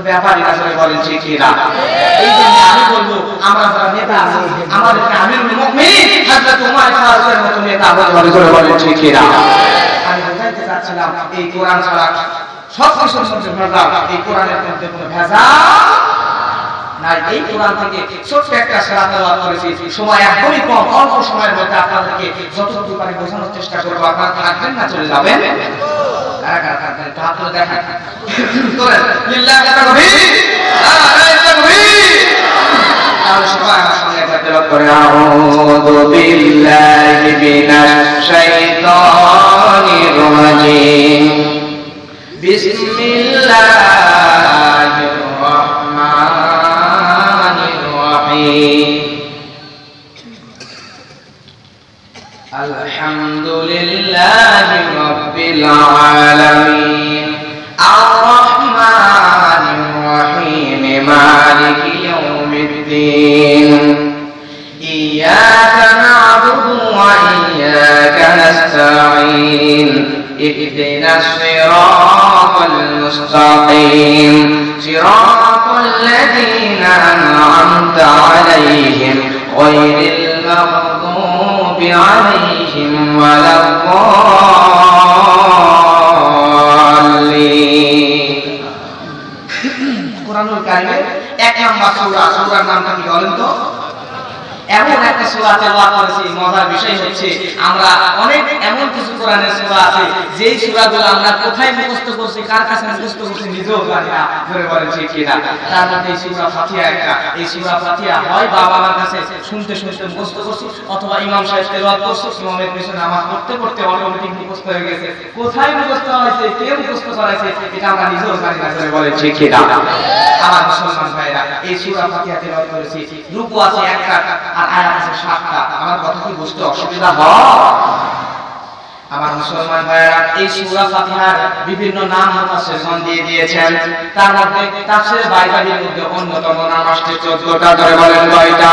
ব্যাপারী আসলে বলেন ঠিক কিনা? এই জন্য আমি বলবো আমরা যারা নেতা আছি আমাদেরকে আমিরুল মুমিনিন হযরত ওমর ফারুকের মতো নেতা হতে হবে করে বলেন ঠিক কিনা? আমি বোঝাইতে চাচ্ছিলাম এই কোরআন ছাড়া সব কিছুর মধ্যে ভেজাল, এই কোরআনের মধ্যে কোনো ভেজাল নাই। এই কোরআন থেকে ছোট্ট একটা সূরা তেলাওয়াত করেছি, সময় একদমই কম, অল্প সময়ের মধ্যে আপনাদেরকে যতটুকু পারি বোঝানোর চেষ্টা করব। আপনারা থাকবেন না চলে যাবেন? কারা কারা থাকবেন একটু হাত তুলে দেখান করেন লিল্লাহি তাকবীর, নারায়ে তাকবীর। তাহলে সবাই আমার সঙ্গে একবার তেলাওয়াত করে আউযু বিল্লাহি মিনাশ শাইতানির রাজীম বিসমিল্লাহির রাহমানির রহিম আলহামদুলিল্লাহি রাব্বিল আলামিন আর রহমানির রহিম মালিকি ইয়াউমিদ্দিন ইয়াকা না'বুদু ওয়া ইয়াকা নাস্তাঈন ইহদিনাস সিরাতাল মুস্তাকিম সিরাতাল লাযীনা আন'আমতা আলাইহিম গায়রিল মাগদুবি আলাইহিম ওয়ালাদ-দাল্লিন। কোরআনুল কারীমের 1 নম্বর সূরা, সূরার নামটা কি বলেন তো? এমন একটা সূরা তেলাওয়াত করেছি, মজার বিষয় হচ্ছে আমরা অনেক এমন কিছু কোরআনের সূরা আছে যেই সূরাগুলো আমরা কোথায় মুখস্থ করছি, কার কাছে মুখস্থ করছি নিজেও জানি না, ধরে বলেন ঠিক কিনা? তার মধ্যে এই সূরা ফাতিহা একটা। এই সূরা ফাতিহা হয় বাবা আমার কাছে শুনতে শুনতে মুখস্থ করছি, অথবা ইমাম সাহেব তেলাওয়াত করছে, ইমামের পিছনে নামাজ পড়তে পড়তে অটোমেটিক মুখস্থ হয়ে গেছে। কোথায় মুখস্থ হয়েছে, কে মুখস্থ করাইছে, এটা আমরা নিজেও জানি না, ধরে বলেন ঠিক কিনা? আমার মুসলমান ভাইরা, এই সূরা ফাতিহা তেলাওয়াত করেছি, রুকু আছে একটা আর আয়াত আছে 7টা। আমার কথা কি বুঝতে অসুবিধা হয়? আমার মুসলমান ভাইরা, এই সূরা ফাতিহার বিভিন্ন নাম মুফাসসিরগণ দিয়ে দিয়েছেন। তার মধ্যে তাফসীরে বাইদাবির মধ্যে অন্যতম নাম আসছে 14টা, ধরে বলেন কয়টা?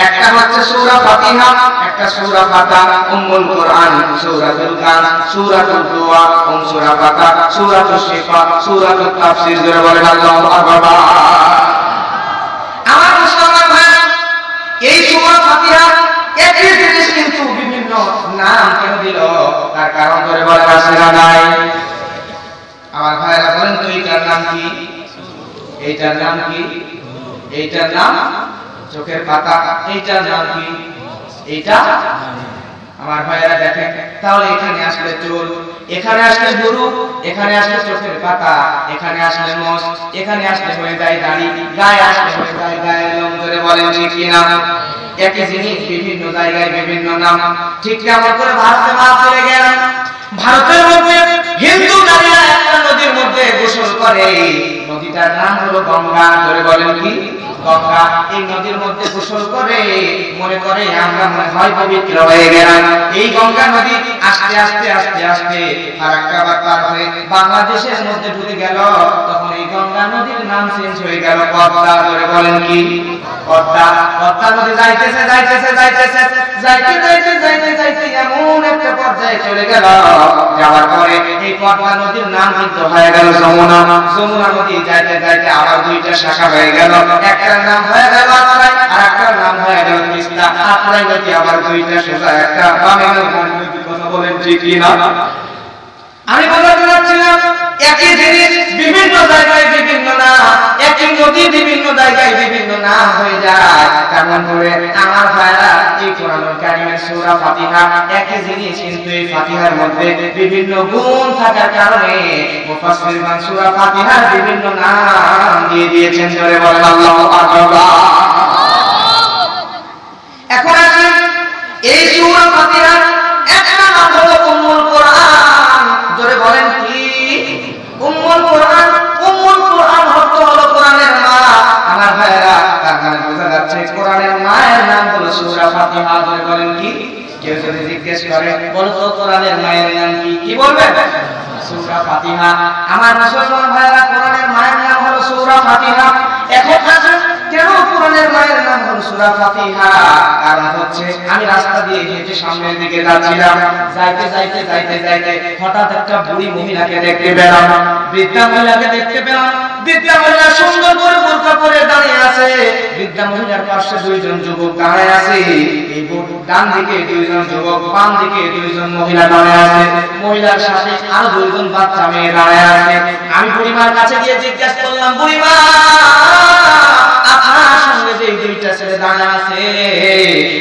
একটা হচ্ছে সূরা ফাতিহা, একটা সূরা ফাতা, উম্মুল কুরআন, সূরাতুল কান, সূরাতুল দুআ, সূরা ফাতা, সূরাতুশ শিফা, সূরাতুত তাফসীর, ধরে বলেন আল্লাহু আকবার। আমার মুসলমান ভাইরা, এই সূরা ফাতিহা একই জিনিস কিন্তু বিভিন্ন নাম কেন দিল তার কারণ ধরে বলেন আছে না নাই? আমার ভাইরা বলেন তো এইটার নাম কি? এইটার নাম কি? এইটার নাম চোখের পাতা। এইটার নাম কি? এইটা আমার ভাইরা দেখেন, তাহলে এখানে আসলে চুল, এখানে আসলে গরু, এখানে আসলে চোখের পাতা, এখানে আসলে মোষ, এখানে আসলে হয়ে যায় দাড়ি, গায়ে আসলে হয়ে যায় গায়ের লোম, ধরে বলেন ঠিক কিনা? একই জিনিস বিভিন্ন জায়গায় বিভিন্ন নাম। ঠিক তেমন করে ভারতে মাছ চলে গেলাম, ভারতের মধ্যে হিন্দু নারীরা একটা নদীর মধ্যে গোসল করে, নদীটার নাম হলো গঙ্গা, ধরে বলেন কি? গঙ্গা। এই নদীর মধ্যে গোসল করে মনে করে আমরা মনে হয় পবিত্র হয়ে গেলাম। এই গঙ্গা নদী আস্তে আস্তে আস্তে আস্তে ফারাক্কাবাদ পার হয়ে বাংলাদেশের মধ্যে ঢুকে গেল, তখন এই গঙ্গা নদীর নাম চেঞ্জ হয়ে গেল পদ্মা, ধরে বলেন কি? পদ্মা। পদ্মা নদী যাইতেছে যাইতেছে যাইতেছে যাইতে যাইতে যাইতে যাইতে এমন একটা পর্যায়ে চলে গেল, যাওয়ার পরে এই পদ্মা নদীর নাম কিন্তু হয়ে গেল যমুনা। যমুনা নদী যাইতে যাইতে আবার দুইটা শাখা হয়ে গেল, একটার নাম হয়ে গেল আত্রাই আর একটার নাম হয়ে গেল তিস্তা। আত্রাই নদী আবার দুইটা শাখা, একটা বামে নদী, কথা বলেন ঠিক কিনা? আমি বলতে চাচ্ছিলাম একই জিনিস বিভিন্ন জায়গায় বিভিন্ন নাম, একই নদী বিভিন্ন জায়গায় বিভিন্ন নাম হয়ে যায়। তেমন করে আমার ভাইরা, এই কোরআনুল কারীমের সূরা ফাতিহা একই জিনিস, কিন্তু এই ফাতিহার মধ্যে বিভিন্ন গুণ থাকার কারণে মুফাসসিরগণ সূরা ফাতিহার বিভিন্ন নাম দিয়ে দিয়েছেন, ধরে বলেন আল্লাহু আকবার। এখন আসেন, এই সূরা ফাতিহার একটা নাম হলো উম্মুল কুরআন, ধরে বলেন কি? উম্মুল কুরআন। উম্মুল কুরআন হলো কোরআনের মা। আমার ভাইরা, তার মানে বোঝা যাচ্ছে কোরআনের মায়ের নাম হলো সূরা ফাতিহা, ধরে বলেন কি? কেউ যদি জিজ্ঞেস করে বলো তো কোরআনের মায়ের নাম কি, কি বলবেন? সূরা ফাতিহা। আমার মুসলমান ভাইরা, কোরআনের মায়ের নাম হলো সূরা ফাতিহা। এখন আসেন, কেন কোরআনের মায়ের নাম হলো সূরা ফাতিহা। কারণ হচ্ছে আমি রাস্তা দিয়ে হেঁটে সামনের দিকে যাচ্ছিলাম, যাইতে যাইতে যাইতে যাইতে হঠাৎ একটা বুড়ি মহিলাকে দেখতে পেলাম, বৃদ্ধা মহিলাকে দেখতে পেলাম। বৃদ্ধা মহিলা সুন্দর করে বোরকা পরে দাঁড়িয়ে আছে। বৃদ্ধা মহিলার পাশে দুইজন যুবক দাঁড়িয়ে আছে। এই ডান দিকে দুইজন যুবক, বাম দিকে দুইজন মহিলা দাঁড়িয়ে আছে। মহিলার সাথে আরো দুইজন বাচ্চা মেয়ে দাঁড়িয়ে আছে। আমি বুড়িমার কাছে গিয়ে জিজ্ঞাসা করলাম, বুড়িমা আপনার সঙ্গে যে দুইটা ছেলে দাঁড়িয়ে আছে,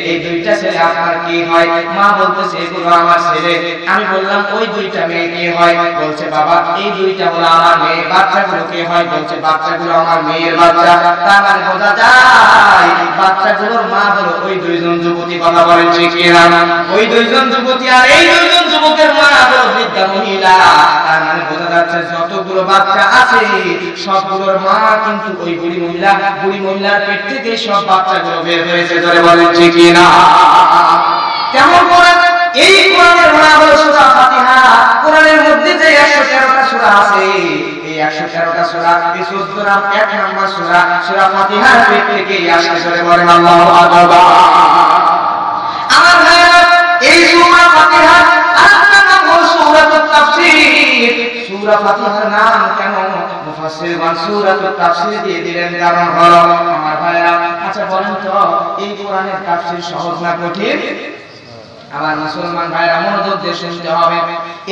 এই দুইটা ছেলে আপনার কি হয়? মা বলতেছে এগুলো আমার ছেলে। আমি বললাম ওই দুইটা মেয়ে কি হয়? বলছে বাবা এই দুইটা হলো আমার মেয়ে। বাচ্চাগুলো কি হয়? বলছে বাচ্চাগুলো আমার মেয়ের বাচ্চা। তার মানে বোঝা যায় বাচ্চাগুলোর মা হলো ওই দুইজন যুবতী। কথা বলেন ঠিক কিনা? ওই দুইজন যুবতী আর এই দুইজন যুবকের মা হলো বৃদ্ধা মহিলা। তার মানে বোঝা যাচ্ছে যতগুলো বাচ্চা আছে সবগুলোর মা কিন্তু ওই বুড়ি মহিলা। বুড়ি মহিলার পেট থেকে সব বাচ্চাগুলো বের হয়েছে। ধরে বলেন ঠিক কিনা? কেমন করে? এই কোরআনের নাম হলো সূরা ফাতিহা। কোরআনের মধ্যে যে 113টা সূরা আছে, এই 113টা সূরা এই 14 নাম 1 নম্বর সূরা, সূরা ফাতিহার পেট থেকে আসে। ধরে বলেন আল্লাহু আকবার। আমার ভাইরা, এই সূরা ফাতিহার আরেকটা নাম হলো সূরাতুত তাফসীর। সূরা ফাতিহার নাম কেন মুফাসসিরগণ সূরাতুত তাফসীর দিয়ে দিলেন? কারণ হলো আমার ভাইরা, আচ্ছা বলেন তো এই কোরআনের তাফসীর সহজ না কঠিন? আমার মুসলমান ভাইরা মনোযোগ দিয়ে শুনতে হবে।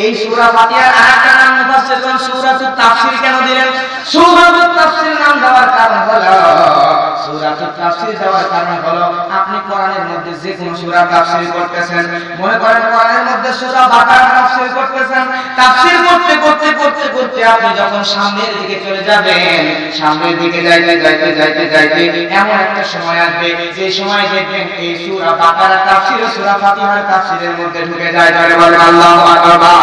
এই সূরা ফাতিহার আরেকটা নাম মুফাসসিরগণ সূরাতুত তাফসীর কেন দিলেন? সূরাতুত তাফসীর নাম দেওয়ার কারণ হলো, সূরাতুত তাফসীর দেওয়ার কারণ হলো আপনি কোরআনের মধ্যে যে কোন সূরা তাফসীর করতেছেন, মনে করেন কোরআনের মধ্যে সূরা বাকারা তাফসীর করতেছেন, তাফসীর করতে করতে করতে করতে আপনি যখন সামনের দিকে চলে যাবেন, সামনের দিকে যাইতে যাইতে যাইতে যাইতে এমন একটা সময় আসবে যে সময় দেখবেন এই সূরা বাকারা তাফসীর ও সূরা ফাতিহার তাফসীরের মধ্যে ঢুকে যায়। ধরে বলেন আল্লাহু আকবার।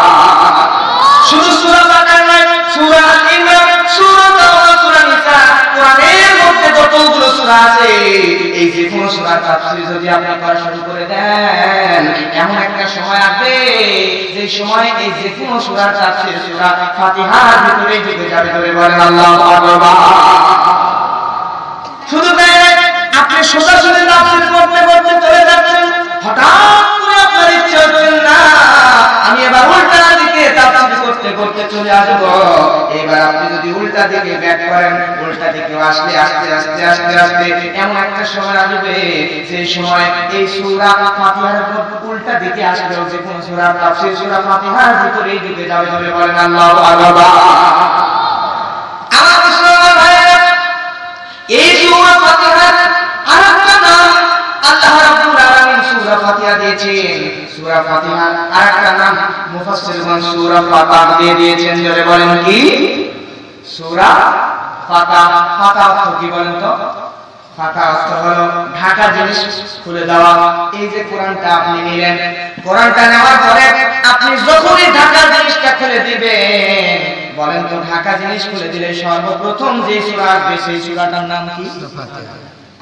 শুধু সূরা বাকারা নয়, সূরা ইমরান, সূরা তাওবা, সূরা নিসা, কোরআনের মধ্যে যতগুলো সূরা আছে এই যে কোন সূরার তাফসীর যদি আপনি করা শুরু করে দেন, এমন একটা সময় আসবে যে সময় এই যে কোন সূরার তাফসীর সূরা ফাতিহার ভিতরে ঢুকে যাবে। ধরে বলেন আল্লাহু আকবার। শুধু তাই নয়, আপনি সোজাসুজি তাফসীর করতে করতে চলে যাচ্ছেন, হঠাৎ করে আপনার ইচ্ছে হচ্ছে না আমি এবার উল্টা দিকে তাফসীর করতে করতে চলে আসবো। এবার আপনি যদি উল্টা দিকে ব্যাক করেন, উল্টা দিকে আসলে আস্তে আস্তে আস্তে আস্তে এমন একটা সময় আসবে যে সময় এই সূরা ফাতিহার উল্টা দিকে আসবে যে কোন সূরা তাফসীর সূরা ফাতিহার ভিতরেই ঢুকে যাবে। ধরে বলেন আল্লাহু আকবার। আমার মুসলমান ভাইরা, এই সূরা ফাতিহার আরেকটা নাম আল্লাহ রাব্বুল আলামিন সূরা ফাতিহা দিয়েছেন। সূরা ফাতিহার আরেকটা নাম মুফাসসিরগণ সূরা ফাতাহ দিয়ে দিয়েছেন। জোরে বলেন কি? সূরা ফাতাহ। ফাতাহ অর্থ কি বলেন তো? ফাতাহ অর্থ হলো ঢাকা জিনিস খুলে দেওয়া। এই যে কোরআনটা আপনি নিলেন, কোরআনটা নেওয়ার পরে আপনি যখনই ঢাকা জিনিসটা খুলে দিবেন, বলেন তো ঢাকা জিনিস খুলে দিলে সর্বপ্রথম যে সূরা আসবে সেই সূরাটার নাম কি? ফাতিহা।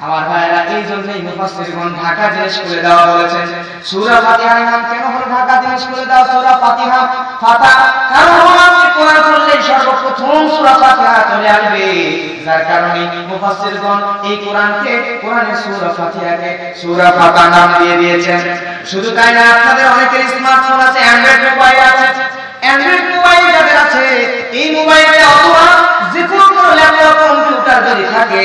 আমার ভাইরা, এই জন্যই মুফাসসিরগণ ঢাকা জিনিস খুলে দেওয়া বলেছেন। সূরা ফাতিহার নাম কেন হলো ঢাকা জিনিস খুলে দেওয়া? সূরা ফাতিহা ফাতাহ, কারণ আপনি কোরআন পড়লে সর্বপ্রথম সূরা ফাতিহা চলে আসবে। যার কারণে মুফাসসিরগণ এই কোরআনকে, কোরআনের সূরা ফাতিহাকে সূরা ফাতাহ নাম দিয়ে দিয়েছেন। শুধু তাই না, আপনাদের অনেকের স্মার্টফোন আছে, অ্যান্ড্রয়েড মোবাইল আছে। অ্যান্ড্রয়েড মোবাইল যাদের আছে, এই মোবাইলে অথবা যে কোনো ল্যাপটপ কম্পিউটার যদি থাকে,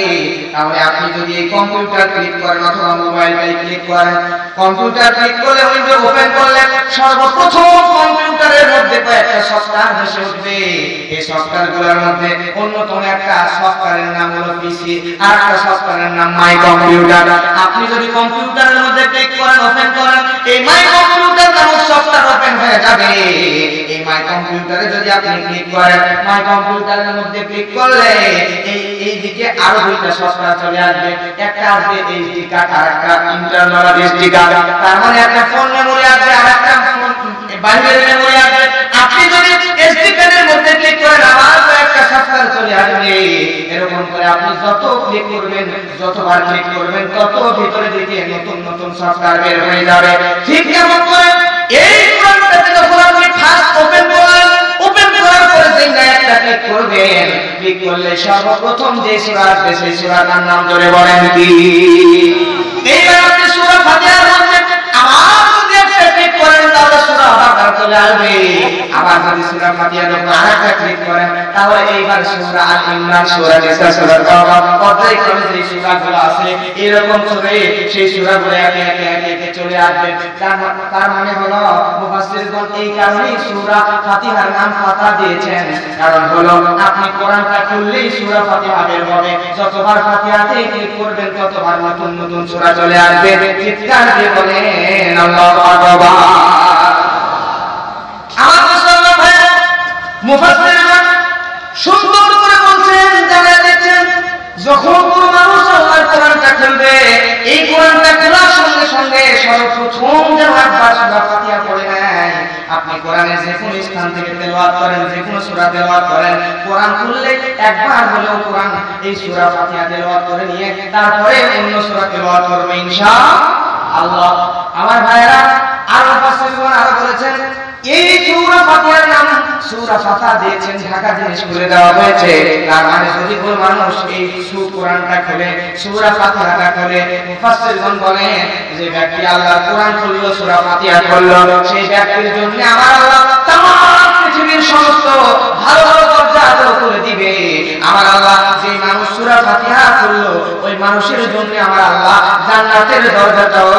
তাহলে আপনি যদি এই কম্পিউটার ক্লিক করেন অথবা মোবাইলটাই ক্লিক করেন, কম্পিউটার ক্লিক করলে উইন্ডো ওপেন করলে সর্বপ্রথম কম্পিউটারের মধ্যে কয়েকটা সফটওয়্যার ভেসে উঠবে। এই সফটওয়্যারগুলোর মধ্যে অন্যতম একটা সফটওয়্যারের নাম হলো পিসি, আর একটা সফটওয়্যারের নাম মাই কম্পিউটার। আপনি যদি কম্পিউটারের মধ্যে ক্লিক করেন, ওপেন করেন, এই মাই কম্পিউটার নামক সফটওয়্যার ওপেন হয়ে যাবে। এই মাই কম্পিউটারে যদি আপনি ক্লিক করেন, মাই কম্পিউটারের মধ্যে ক্লিক করলে এই দিকে আরো দুইটা সফটওয়্যার চলে আসবে। একটা আসবে এইচডি কার্ড, আর একটা ইন্টারনাল এসডি কার্ড। তার মানে একটা ফোন মেমরি আসবে আর একটা বাইরের মেমরি আসবে। আপনি যদি এসডি কার্ডের মধ্যে ক্লিক করেন, আবার একটা সফটওয়্যার চলে আসবে। এরকম করে আপনি যত ক্লিক করবেন, যতবার ক্লিক করবেন, তত ভিতরে দিকে নতুন নতুন সফটওয়্যার বের হয়ে যাবে। ঠিক কেমন করে এই কোরআনটাকে যখন আপনি ফার্স্ট ওপেন করলেন, ওপেন করার পরে যেই একটা ক্লিক করবেন, ক্লিক করলে সর্বপ্রথম যে সূরা আসবে সেই সূরাটার নাম জোরে বলেন কি? এইবার আপনি সূরা ফাতিহার মধ্যে আবার যদি একটা ক্লিক করেন তাহলে সূরা বাকারা চলে আসবে। আবার যদি সূরা ফাতিহার উপর আরেকটা ক্লিক করেন তাহলে এইবার সূরা আল ইমরান, সূরা নিসা, সূরা তাওবা পর্যায়ক্রমে যে সূরাগুলো আছে এরকম করে সেই সূরাগুলো একে একে চলে আসবে। তার মানে হলো মুফাসসিরগণ এই কারণেই সূরা ফাতিহার নাম ফাতিহা দিয়েছেন, কারণ হলো আপনি কোরআনটা খুললেই সূরা ফাতিহা বের হবে, যতবার ফাতিহাতে ক্লিক করবেন ততবার নতুন নতুন সূরা চলে আসবে। চিৎকার দিয়ে বলেন আল্লাহু আকবার। আমার মুসলমান ভাইরা, মুফাসসিরগণ সুন্দর করে বলছেন, জানিয়ে দিচ্ছেন, যখন কোনো মানুষ আল্লাহর কোরআনটা খুলবে, এই কোরআনটা খোলার সঙ্গে সঙ্গে সর্বপ্রথম যেন একবার সূরা ফাতিহা পড়ে নেয়। আপনি কোরআনের যে কোনো স্থান থেকে তেলাওয়াত করেন, যে কোনো সূরা তেলাওয়াত করেন, কোরআন খুললে একবার হলেও কোরআন এই সূরা ফাতিহা তেলাওয়াত করে নিয়ে তারপরে অন্য সূরা তেলাওয়াত করবে ইনশাআল্লাহ। আমার ভাইরা, আর মুফাসসিরগণ আরো বলেছেন, এই সূরা ফাতিহার নাম সূরা ফাতিহা দিয়েছেন, ঢাকা জিনিস করে দেওয়া হয়েছে। তার মানে যদি কোনো মানুষ এই কোরআনটা খুলে, সূরা ফাতিহাটা খুলে, মুফাসসিরগণ বলেন যে ব্যক্তি আল্লাহর কোরআন খুললো, সূরা ফাতিহা খুললো, সেই ব্যক্তির জন্য আমার আল্লাহ তামাম পৃথিবীর সমস্ত ভালো ভালো দরজা করে দিবে। আমার আল্লাহ যে মানুষ সূরা ফাতিহা খুললো ওই মানুষের জন্য আমার আল্লাহ জান্নাতের দরজাটাও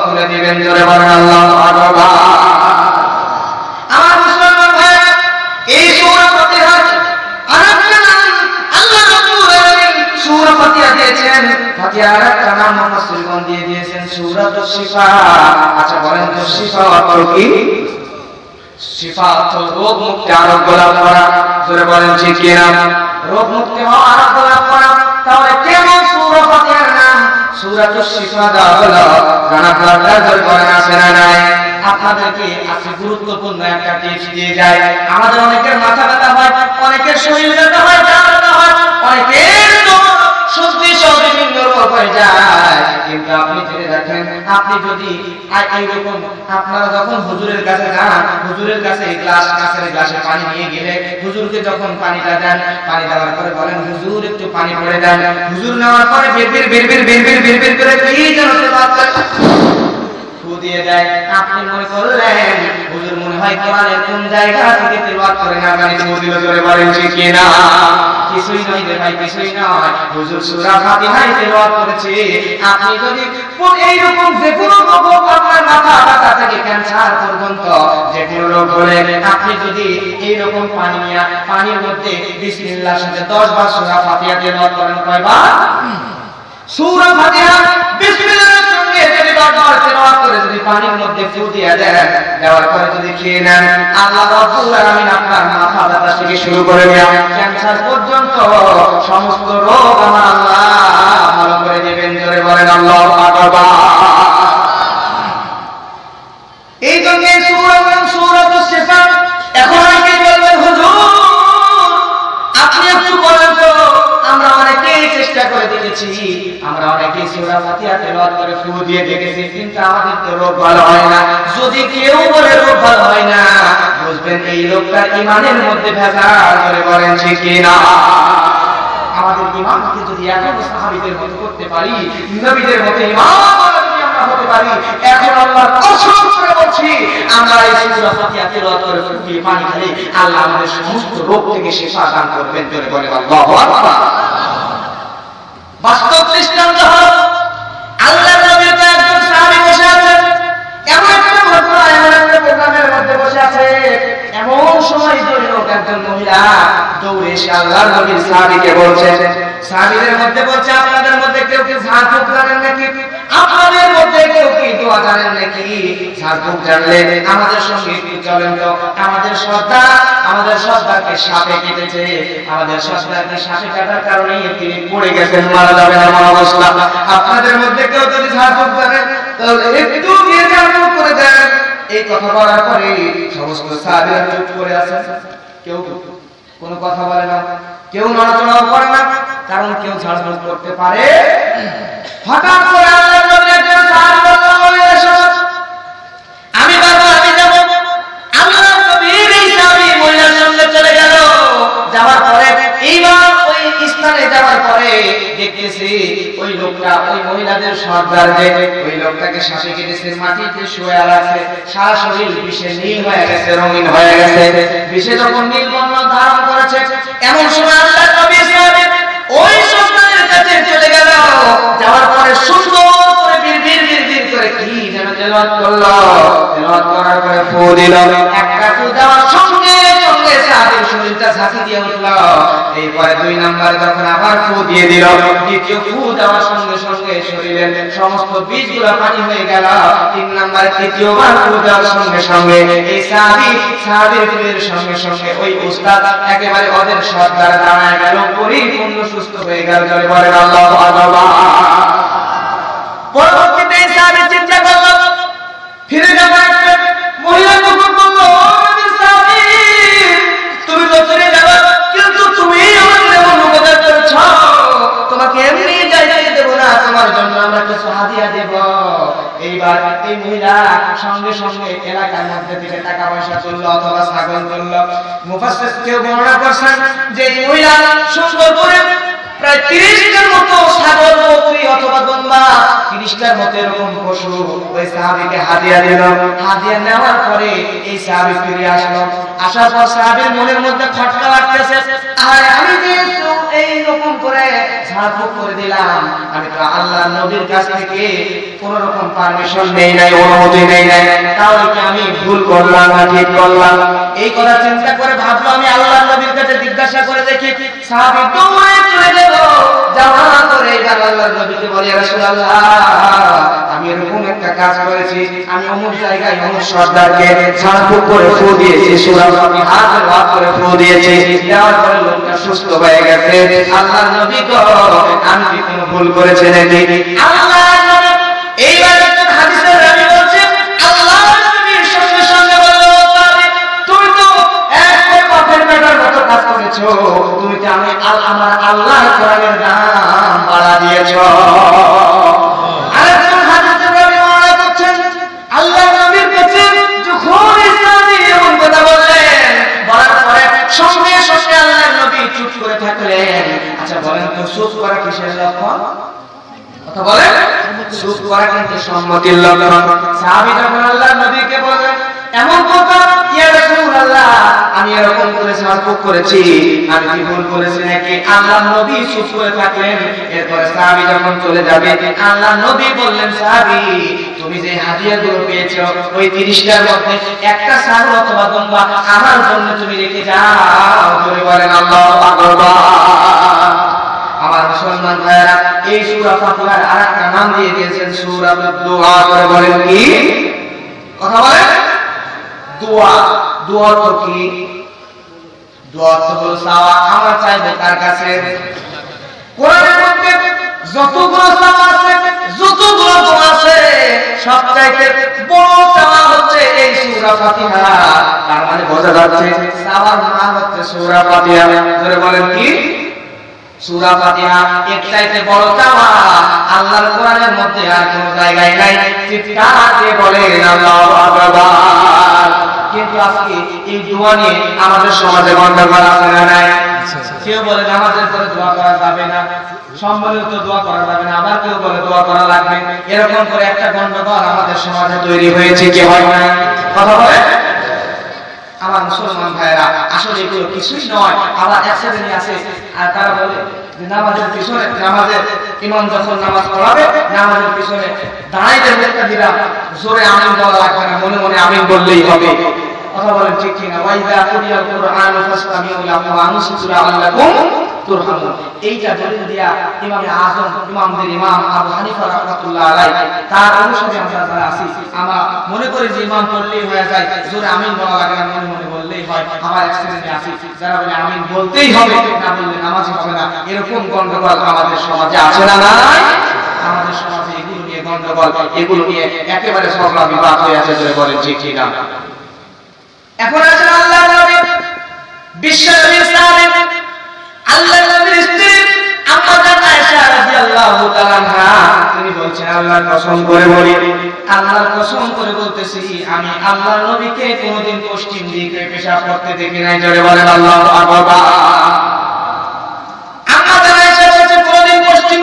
খুলে দিবেন। জোরে বলেন আল্লাহু আকবার। আমার মুসলমান ভাইরা, এই সূরা ফাতিহার আরেকটা নাম আল্লাহ রাব্বুল আলামিন সূরা ফাতিহা দিয়েছেন। ফাতিহার আরেকটা নাম মুফাসসিরগণ দিয়ে দিয়েছেন সূরাতুশ শিফা। আচ্ছা বলেন তো শিফা অর্থ কি? শিফা অর্থ রোগ মুক্তি, আরোগ্য লাভ করা। জোরে বলেন ঠিক কি না? রোগ মুক্তি হওয়া, আরোগ্য লাভ করা। তাহলে কেন সূরা ফাতিহার নাম সূরাতুশ শিফা দেওয়া হলো? জানা দরকার। জোরে বলেন আছে না নাই? আপনাদেরকে আজকে গুরুত্বপূর্ণ একটা টিপস দিয়ে যায়। আমাদের অনেকের মাথা ব্যথা হয়, অনেকের শরীর ব্যথা হয়, গা ব্যথা হয়, অনেকের তো সর্দি সহ বিভিন্ন রোগ হয়ে যায়। কিন্তু আপনি জেনে রাখেন, আপনি যদি এইরকম আপনারা যখন হুজুরের কাছে যান, হুজুরের কাছে কাছের গ্লাসে পানি নিয়ে গেলে হুজুরকে যখন পানিটা দেন, পানি দেওয়ার পরে বলেন হুজুর একটু পানি পড়ে দেন। হুজুর নেওয়ার পরে বিড়বিড় করে কি যেন দিয়ে দেয়। আপনি মনে করলেন হুজুর মনে হয় কোরআনের কোন জায়গা থেকে তেলাওয়াত করে না জানি দিল। জোরে বলেন ঠিক কি না? কিছুই নয় রে ভাই, কিছুই নয়। হুজুর সূরা ফাতিহা তেলাওয়াত করেছে। আপনি যদি এইরকম যে কোনো রোগ, আপনার মাথা ব্যথা থেকে ক্যান্সার পর্যন্ত যে কোনো রোগ হলে আপনি যদি এইরকম পানি নিয়ে পানির মধ্যে বিসমিল্লাহর সাথে 10 বার সূরা ফাতিহা তেলাওয়াত করেন, কয়বার? সূরা ফাতিহা বিসমিল্লাহর সঙ্গে যদি 10 বার তেলাওয়াত করে যদি পানির মধ্যে ফু দিয়ে দেন, দেওয়ার পরে যদি খেয়ে নেন, আল্লাহ রাব্বুল আলামিন আপনার মাথা ব্যথা থেকে শুরু করে ক্যান্সার পর্যন্ত সমস্ত রোগ আমার আল্লাহ ভালো করে দিবেন। জোরে বলেন আল্লাহু আকবার। এই জন্য সূরাতুশ শিফা। এখন অনেকে বলবেন হুজুর আপনি একটু বলেন তো, আমরা অনেকেই চেষ্টা করে দেখেছি, আমরা অনেকেই সূরা ফাতিহা তেলাওয়াত করে ফু দিয়ে দেখেছি, কিন্তু আমাদের তো রোগ ভালো হয় না। যদি কেউ বলে রোগ ভালো হয় না, বুঝবেন এই লোকটা ঈমানের মধ্যে ভেজাল। জোরে বলেন ঠিক কি না? আমাদের ঈমানকে যদি এখন সাহাবীদের মতো করতে পারি, নবীদের মতো ঈমান যদি আমরা হতে পারি, এখন আল্লাহর কসম করে বলছি, আমরা এই সূরা ফাতিহা তেলাওয়াত করে ফু দিয়ে পানি খেলে আল্লাহ আমাদের সমস্ত রোগ থেকে শিফা দান করবেন। জোরে বলেন আল্লাহু আকবার। বাস্তব দৃষ্টান্ত হলো আল্লাহর নবীর একজন সাহাবী বসে আছেন, এমন একটা ঘটনা, এমন একটা প্রোগ্রামের মধ্যে বসে আছে। এমন সময় একজন মহিলা দৌড়ে এসে আল্লাহর নবীর সাহাবীকে বলছে, সাহাবীদের মধ্যে বলছে, আপনাদের মধ্যে কেউ কি ঝাড়ফুঁক জানেন নাকি? আপনাদের মধ্যে কেউ কি দোয়া জানেন নাকি? ঝাড়ফুঁক জানলে আমাদের সঙ্গে একটু চলেন তো। আমাদের সর্দারকে সাপে কেটেছে, আমাদের সর্দারকে সাপে কাটার কারণে তিনি পড়ে গেছেন, মারা যাবেন এমন অবস্থা। আপনাদের মধ্যে কেউ যদি ঝাড়ফুঁক জানেন তাহলে একটু গিয়ে ঝাড়ফুঁক করে দেন। এই কথা বলার পরে সমস্ত সাহাবীরা চুপ করে আছেন, কেউ কোনো কথা বলে না, কেউ নড়াচড়াও করে না, কারণ কেউ ঝাড়ফুঁক করতে পারে। হঠাৎ করে আল্লাহর নবী একজন সাহাবী বললেন, এসো আমি বাবা, আমি যাব। আল্লাহর নবীর এই সাহাবী মহিলার সঙ্গে চলে গেল। দেখতেছি ওই লোকটা ওই মহিলাদের সর্দার যে ওই লোকটাকে শ্বাসে কেটেছে, মাটিতে শুয়ে আছে, সারা শরীর বিষে নীল হয়ে গেছে, রঙিন হয়ে গেছে, বিষে যখন নীল বর্ণ ধারণ করেছে, এমন সময় আল্লাহর নবী ওই সর্দারের কাছে চলে গেল। যাওয়ার পরে সুন্দর করে বিড়বিড় করে কি যেন তেলাওয়াত করলো, তেলাওয়াত করার পরে ফু দিল। একটা ফু দেওয়ার সঙ্গে সঙ্গে সাহাবীর শরীরটা ঝাঁকি দিয়ে উঠল। এরপরে 2 নাম্বার যখন আবার ফু দিয়ে দিল, দ্বিতীয় ফু দেওয়ার সঙ্গে সঙ্গে শরীরের সমস্ত বীজগুলো পানি হয়ে গেল। 3 নাম্বার তৃতীয়বার ফু দেওয়ার সঙ্গে সঙ্গে এই সাহাবীর ফুয়ের সঙ্গে সঙ্গে ওই উস্তাদ একেবারে ওদের সর্দার দাঁড়ায় গেল, পরিপূর্ণ সুস্থ হয়ে গেল। জোরে বলেন আল্লাহু আকবার। পরবর্তীতে সাহাবী চিন্তা করল, ফিরে যাবার একটা মহিলা তখন বলল, তুমি তো ফিরে যাবে, কিন্তু তুমি আমাদের এমন উপকার করেছ, তোমাকে এমনি যাইতে দেব না, তোমার জন্য আমরা কিছু হাদিয়া দেব। এইবার এই মহিলা সঙ্গে সঙ্গে এলাকার মধ্যে থেকে টাকা পয়সা তুললো অথবা ছাগল তুললো। মুফাসসির কেউ বর্ণনা করছেন যে এই মহিলা সুন্দর করে প্রায় 30টার মতো ছাগল, বকরি অথবা দুম্বা, 30টার মতো এরকম পশু ওই সাহাবীকে হাদিয়া দিল। হাদিয়া নেওয়ার পরে এই সাহাবী ফিরে আসলো। আসার পর সাহাবীর মনের মধ্যে খটকা লাগতেছে, আরে আমি যে এই রকম করে ঝাড়ফুঁক করে দিলাম, আমি তো আল্লাহর নবীর কাছ থেকে কোনো রকম পারমিশন নেই নাই, অনুমতি নেই নাই, তাহলে কি আমি ভুল করলাম না ঠিক করলাম? এই কথা চিন্তা করে ভাবলো আমি আল্লাহর নবীর কাছে জিজ্ঞাসা করে দেখি। সাহাবী দৌড়ে চলে গেল, যাওয়ার পরে এবার আল্লাহর নবীকে বলে, ইয়া রাসূলুল্লাহ, আমি এরকম একটা কাজ করেছি, আমি অমুক জায়গায় অমুক সর্দারকে ঝাড়ফুঁক করে ফু দিয়েছি, সূরা ফাতিহার ওয়াজ করে ফু দিয়েছি, দেওয়ার পরে লোকটা সুস্থ হয়ে গেছে। আল্লাহর নবী গো, আমি কি কোনো ভুল করেছি নাকি? আল্লাহর নবী এইবার একটা হাদিসের রাবী বলছে, আল্লাহর নবীর সঙ্গে সঙ্গে বলল, তুমি তো এক পাপের বেটার মতো কাজ করেছো, তুমি তো আমার আল্লাহর কোরআনের দাম বাড়া দিয়েছো। আরেকজন হাদিসের রাবী বর্ণনা করছেন, আল্লাহর নবীর কাছে যখন ইসলামী এমন কথা বললেন, বলার পরে সঙ্গে সঙ্গে আল্লাহর নবী চুপ করে থাকলেন। আচ্ছা বলেন তো, চুপ করা কিসের লক্ষণ? কথা বলেন, চুপ করা কিন্তু সম্মতির লক্ষণ। সাহাবী যখন আল্লাহর নবীকে বললেন এমন কথা, ইয়া রাসূলুল্লাহ, আমি এরকম করে ঝাড়ফুঁক করেছি, আমি কি ভুল করেছি নাকি? আল্লাহর নবী চুপ করে থাকলেন। এরপরে সাহাবী যখন চলে যাবে, আল্লাহর নবী বললেন, সাহাবী, তুমি যে হাদিয়াগুলো পেয়েছো ওই 30টার মধ্যে একটা ছাগল অথবা দুম্বা আমার জন্য তুমি রেখে যাও। জোরে বলেন আল্লাহু আকবার। আমার মুসলমান ভাইরা, এই সূরা ফাতিহার আরেকটা নাম দিয়ে দিয়েছেন সূরাতুদ দুআ। করে বলেন কি? কথা বলেন, দোয়া। দোয়া তো কি? দোয়া তো হলো চাওয়া। আমরা চাইবো কার কাছে? কোরআনের মধ্যে যতগুলো চাওয়া আছে, যতগুলো দোয়া আছে, সবচাইতে বড় চাওয়া হচ্ছে এই সূরা ফাতিহা। তার মানে বোঝা যাচ্ছে চাওয়ার নাম হচ্ছে সূরা ফাতিহা। ধরে বলেন কি? সূরা ফাতিহা এর চাইতে বড় চাওয়া আল্লাহর কোরআনের মধ্যে আর কোনো জায়গায় নাই। চিৎকার দিয়ে বলেন আল্লাহু আকবার। কিন্তু আজকে এই দোয়া নিয়ে আমাদের সমাজে গন্ডগোল আছে না নাই? কেউ বলে নামাজের পরে দোয়া করা যাবে না, সম্মিলিত দোয়া করা যাবে না, আবার কেউ বলে দোয়া করা লাগবে। এরকম করে একটা গন্ডগোল আমাদের সমাজে তৈরি হয়েছে, কি হয় না? কথা বলে আমার মুসলমান ভাইরা, আসলে এগুলো কিছুই নয়। আবার এক শ্রেণী আছে আর তারা বলে যে নামাজের পিছনে, নামাজের ইমাম যখন নামাজ পড়াবে, নামাজের পিছনে দাঁড়াইতে একটা দিলাম, জোরে আমিন বলা লাগবে না, মনে মনে আমিন বললেই হবে। কথা বলেন ঠিক কিনা? ওয়াইদা কুরিয়াল কুরআনু ফাসতামিউ লাহু ওয়া আনসিতু লাআল্লাকুম তুরহামুন। এইটা দলিল দিয়া ইমামে আযম, ইমামদের ইমাম আবু হানিফা রাহমাতুল্লাহ আলাইহি, তার অনুসারী আমরা যারা আছি, আমরা মনে করি যে ইমাম পড়লেই হয়ে যায়, জোরে আমিন বলা লাগে না, মনে মনে বললেই হয়। আমার এক শ্রেণী আছি যারা বলে আমিন বলতেই হবে, না বললে নামাজ হবে না। এরকম গন্ডগোল আমাদের সমাজে আছে না নাই? আমাদের সমাজে এগুলো নিয়ে গন্ডগোল, এগুলো নিয়ে একেবারে ঝগড়া বিবাদ হয়ে আছে। জোরে বলেন ঠিক কিনা? এখন আছেন আল্লাহর নবী, বিশ্ব নবী সাল্লাল্লাহু আলাইহি ওয়াসাল্লাম, আল্লাহর নবীর স্ত্রী আম্মা জান আয়েশা রাদিয়াল্লাহু তাআলা আনহা, তিনি বলছেন আল্লাহর কসম করে বলি, আল্লাহর কসম করে বলতেছি, আমি আল্লাহর নবীকে কোনোদিন পশ্চিম দিকে পেশাব করতে দেখি নাই। জোরে বলেন আল্লাহু আকবার। আম্মা জান আয়েশা বলছেন কোনোদিন পশ্চিম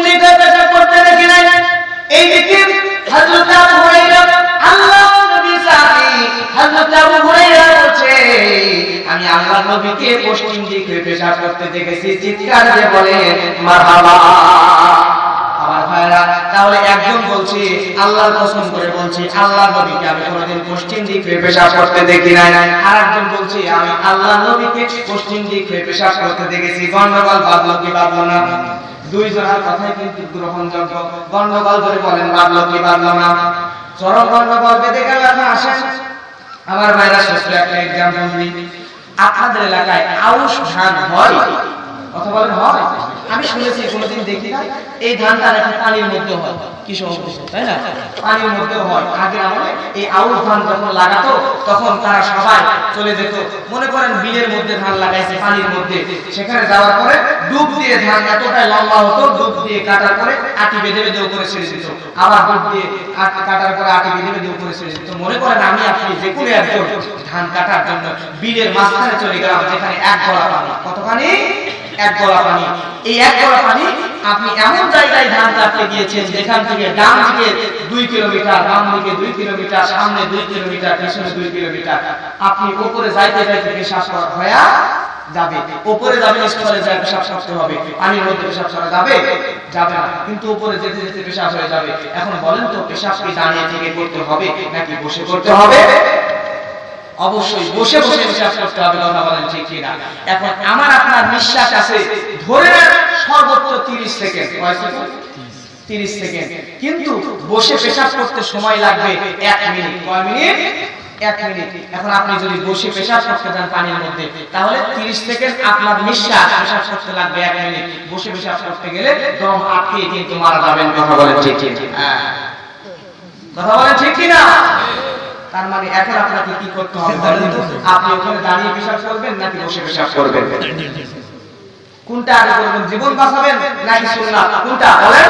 আমি আল্লাহর নবীকে পশ্চিম দিকে পেশাব করতে দেখেছি। চিৎকার দিয়ে বলেন মারহাবা। আমার ভাইরা, তাহলে একজন বলছি আল্লাহর কসম করে বলছি আল্লাহর নবীকে আমি কোনোদিন পশ্চিম দিকে পেশাব করতে দেখি নাই, আর একজন বলছি আমি আল্লাহর নবীকে পশ্চিম দিকে পেশাব করতে দেখেছি। গন্ডগোল বাঁধলো কি বাঁধলো না? দুইজনের কথাই কিন্তু গ্রহণযোগ্য। গন্ডগোল ধরে বলেন বাঁধলো কি বাঁধলো না? চরম গন্ডগোল বেঁধে গেল। এখন আসেন আমার ভাইরা, ছোট্ট একটা এক্সাম্পল দিই। আপনাদের এলাকায় আউশ ধান হয়? কথা বলেন হয়? আমি শুনেছি, কোনোদিন দেখি না। এই ধানটা নাকি পানির মধ্যে হয়, কি সমস্যা, তাই না? পানির মধ্যে হয়। আগে আমরা এই আউশ ধান যখন লাগাতো তখন তারা সবাই চলে যেত, মনে করেন বিলের মধ্যে ধান লাগাইছে পানির মধ্যে, সেখানে যাওয়ার পরে ডুব দিয়ে ধান এতটাই লম্বা হতো, ডুব দিয়ে কাটার পরে আটি বেঁধে বেঁধে উপরে ছেড়ে দিত, আবার ডুব দিয়ে কাটার পরে আটি বেঁধে বেঁধে উপরে ছেড়ে দিত। মনে করেন আমি আপনি যে কোনো একজন ধান কাটার জন্য বিলের মাঝখানে চলে গেলাম, যেখানে এক গলা পানি। কতখানি? এক গলা পানি। এই এক গলা পানি আপনি এমন জায়গায় ধান কাটতে গিয়েছেন যেখান থেকে ডান দিকে 2 কিলোমিটার, বাম দিকে 2 কিলোমিটার, সামনে 2 কিলোমিটার, পিছনে 2 কিলোমিটার। আপনি উপরে যাইতে যাইতে পেশাব হয়ে যাবে, উপরে যাবে, স্থলে যায় পেশাব করতে হবে। পানির মধ্যে পেশাব করা যাবে? যাবে না, কিন্তু উপরে যেতে যেতে পেশাব হয়ে যাবে। এখন বলেন তো, পেশাব কি দাঁড়িয়ে থেকে করতে হবে নাকি বসে করতে হবে? অবশ্যই বসে বসে পেশাব করতে হবে। কথা বলেন ঠিক কিনা? এখন আমার আপনার নিঃশ্বাস আছে ধরে সর্বোচ্চ 30 সেকেন্ড। কয় সেকেন্ড? 30 সেকেন্ড। কিন্তু বসে পেশাব করতে সময় লাগবে 1 মিনিট। কয় মিনিট? 1 মিনিট। এখন আপনি যদি বসে পেশাব করতে যান পানির মধ্যে, তাহলে 30 সেকেন্ড আপনার নিঃশ্বাস পেশাব করতে লাগবে 1 মিনিট। বসে পেশাব করতে গেলে দম আটকে কিন্তু মারা যাবেন। কথা বলেন ঠিক কিনা? কথা বলেন ঠিক কিনা? তার মানে এখন আপনাকে কি করতে হবে বলেন তো? আপনি ওখানে দাঁড়িয়ে পেশাব করবেন নাকি বসে পেশাব করবেন? কোনটা আগে করবেন? জীবন বাঁচাবেন নাকি সুন্নাত? কোনটা বলেন?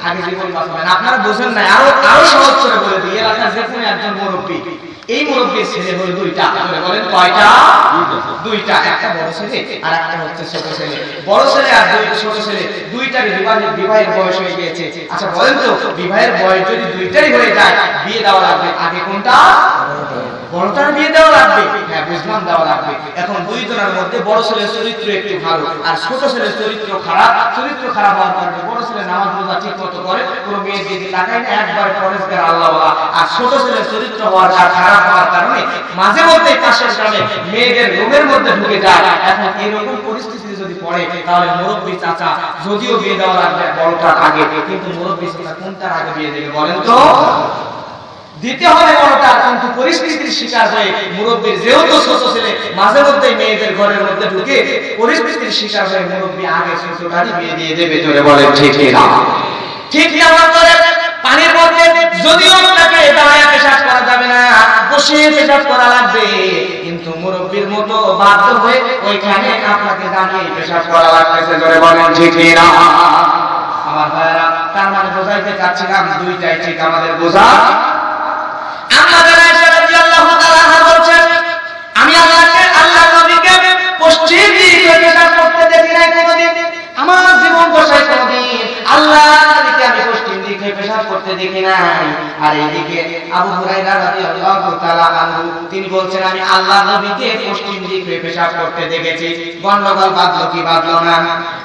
আগে জীবন বাঁচাবেন। আপনারা বুঝেন না, আরো সহজ করে বলে দিই। এলাকার যে কোনো একজন মুরব্বী, এই মুরব্বীর ছেলে হলো 2টা। বলেন কয়টা? 2টা। একটা বড় ছেলে আর একটা হচ্ছে ছোট ছেলে। বড় ছেলে আর ছোট ছেলে দুইটারই বিবাহের বয়স হয়ে গিয়েছে। আচ্ছা বলেন তো, বিবাহের বয়স যদি দুইটারই হয়ে যায়, বিয়ে দেওয়া লাগবে আগে কোনটা? বড়টার বিয়ে দেওয়া লাগবে। হ্যাঁ বুঝলাম, দেওয়া লাগবে। এখন দুইজনের মধ্যে বড় ছেলের চরিত্র একটু ভালো আর ছোট ছেলের চরিত্র খারাপ। চরিত্র খারাপ হওয়ার কারণে বড় ছেলে নামাজ রোজা ঠিক মতো করে, পুরো মেয়ের দিকে তাকায় না, একবার পরেশগার আল্লাহওয়ালা। আর ছোট ছেলের চরিত্র খারাপ হওয়ার কারণে মাঝে মধ্যে পাশের গ্রামে মেয়েদের রুমের মধ্যে ঢুকে যায়। এখন এরকম পরিস্থিতিতে যদি পড়ে, তাহলে মুরব্বী চাচা যদিও বিয়ে দেওয়া লাগবে বড়টার আগে, কিন্তু মুরব্বী চাচা কোনটার আগে বিয়ে দেবে বলেন তো? দিতে হবে বড়টা। কিন্তু পরিস্থিতির শিকার হয়ে মুরব্বীর যেহেতু ছোট ছেলে, মাঝে মধ্যে মেয়েদের ঘরের মধ্যে ঢুকে পরিস্থিতির শিকার হয়ে মুরব্বী আগে ছোটটারই বিয়ে দিয়ে দেবে। জোরে বলেন ঠিক কিনা? ঠিক কেমন করে পানির মধ্যে যদিও তাকে দাঁড়ায় পেশাব করা যাবে না, বসে পেশাব করা লাগবে, কিন্তু মুরব্বীর মতো বাধ্য হয়ে ওইখানে আপনাকে দাঁড়িয়ে পেশাব করা লাগতেছে। জোরে বলেন ঠিক কিনা? আমার ভাইরা, তার মানে বোঝাইতে চাচ্ছিলাম দুইটাই ঠিক আমাদের বোঝা। আমাদের আয়েশা রাদিয়াল্লাহু তাআলা বলছেন, আমি আল্লাহর নবীকে পশ্চিম দিকে পেশাব করতে দেখি নাই কোনোদিন। আমার জীবন দশায় কোনোদিন আল্লাহর নবীকে আমি পশ্চিম দিকে পেশাব করতে দেখি নাই। আর এইদিকে আবু হুরায়রা রাদিয়াল্লাহু তাআলা আনহু তিনি বলছেন, আমি আল্লাহর নবীকে পশ্চিম দিকে পেশাব করতে দেখেছি। গন্ডগোল বাঁধলো কি বাঁধলো না?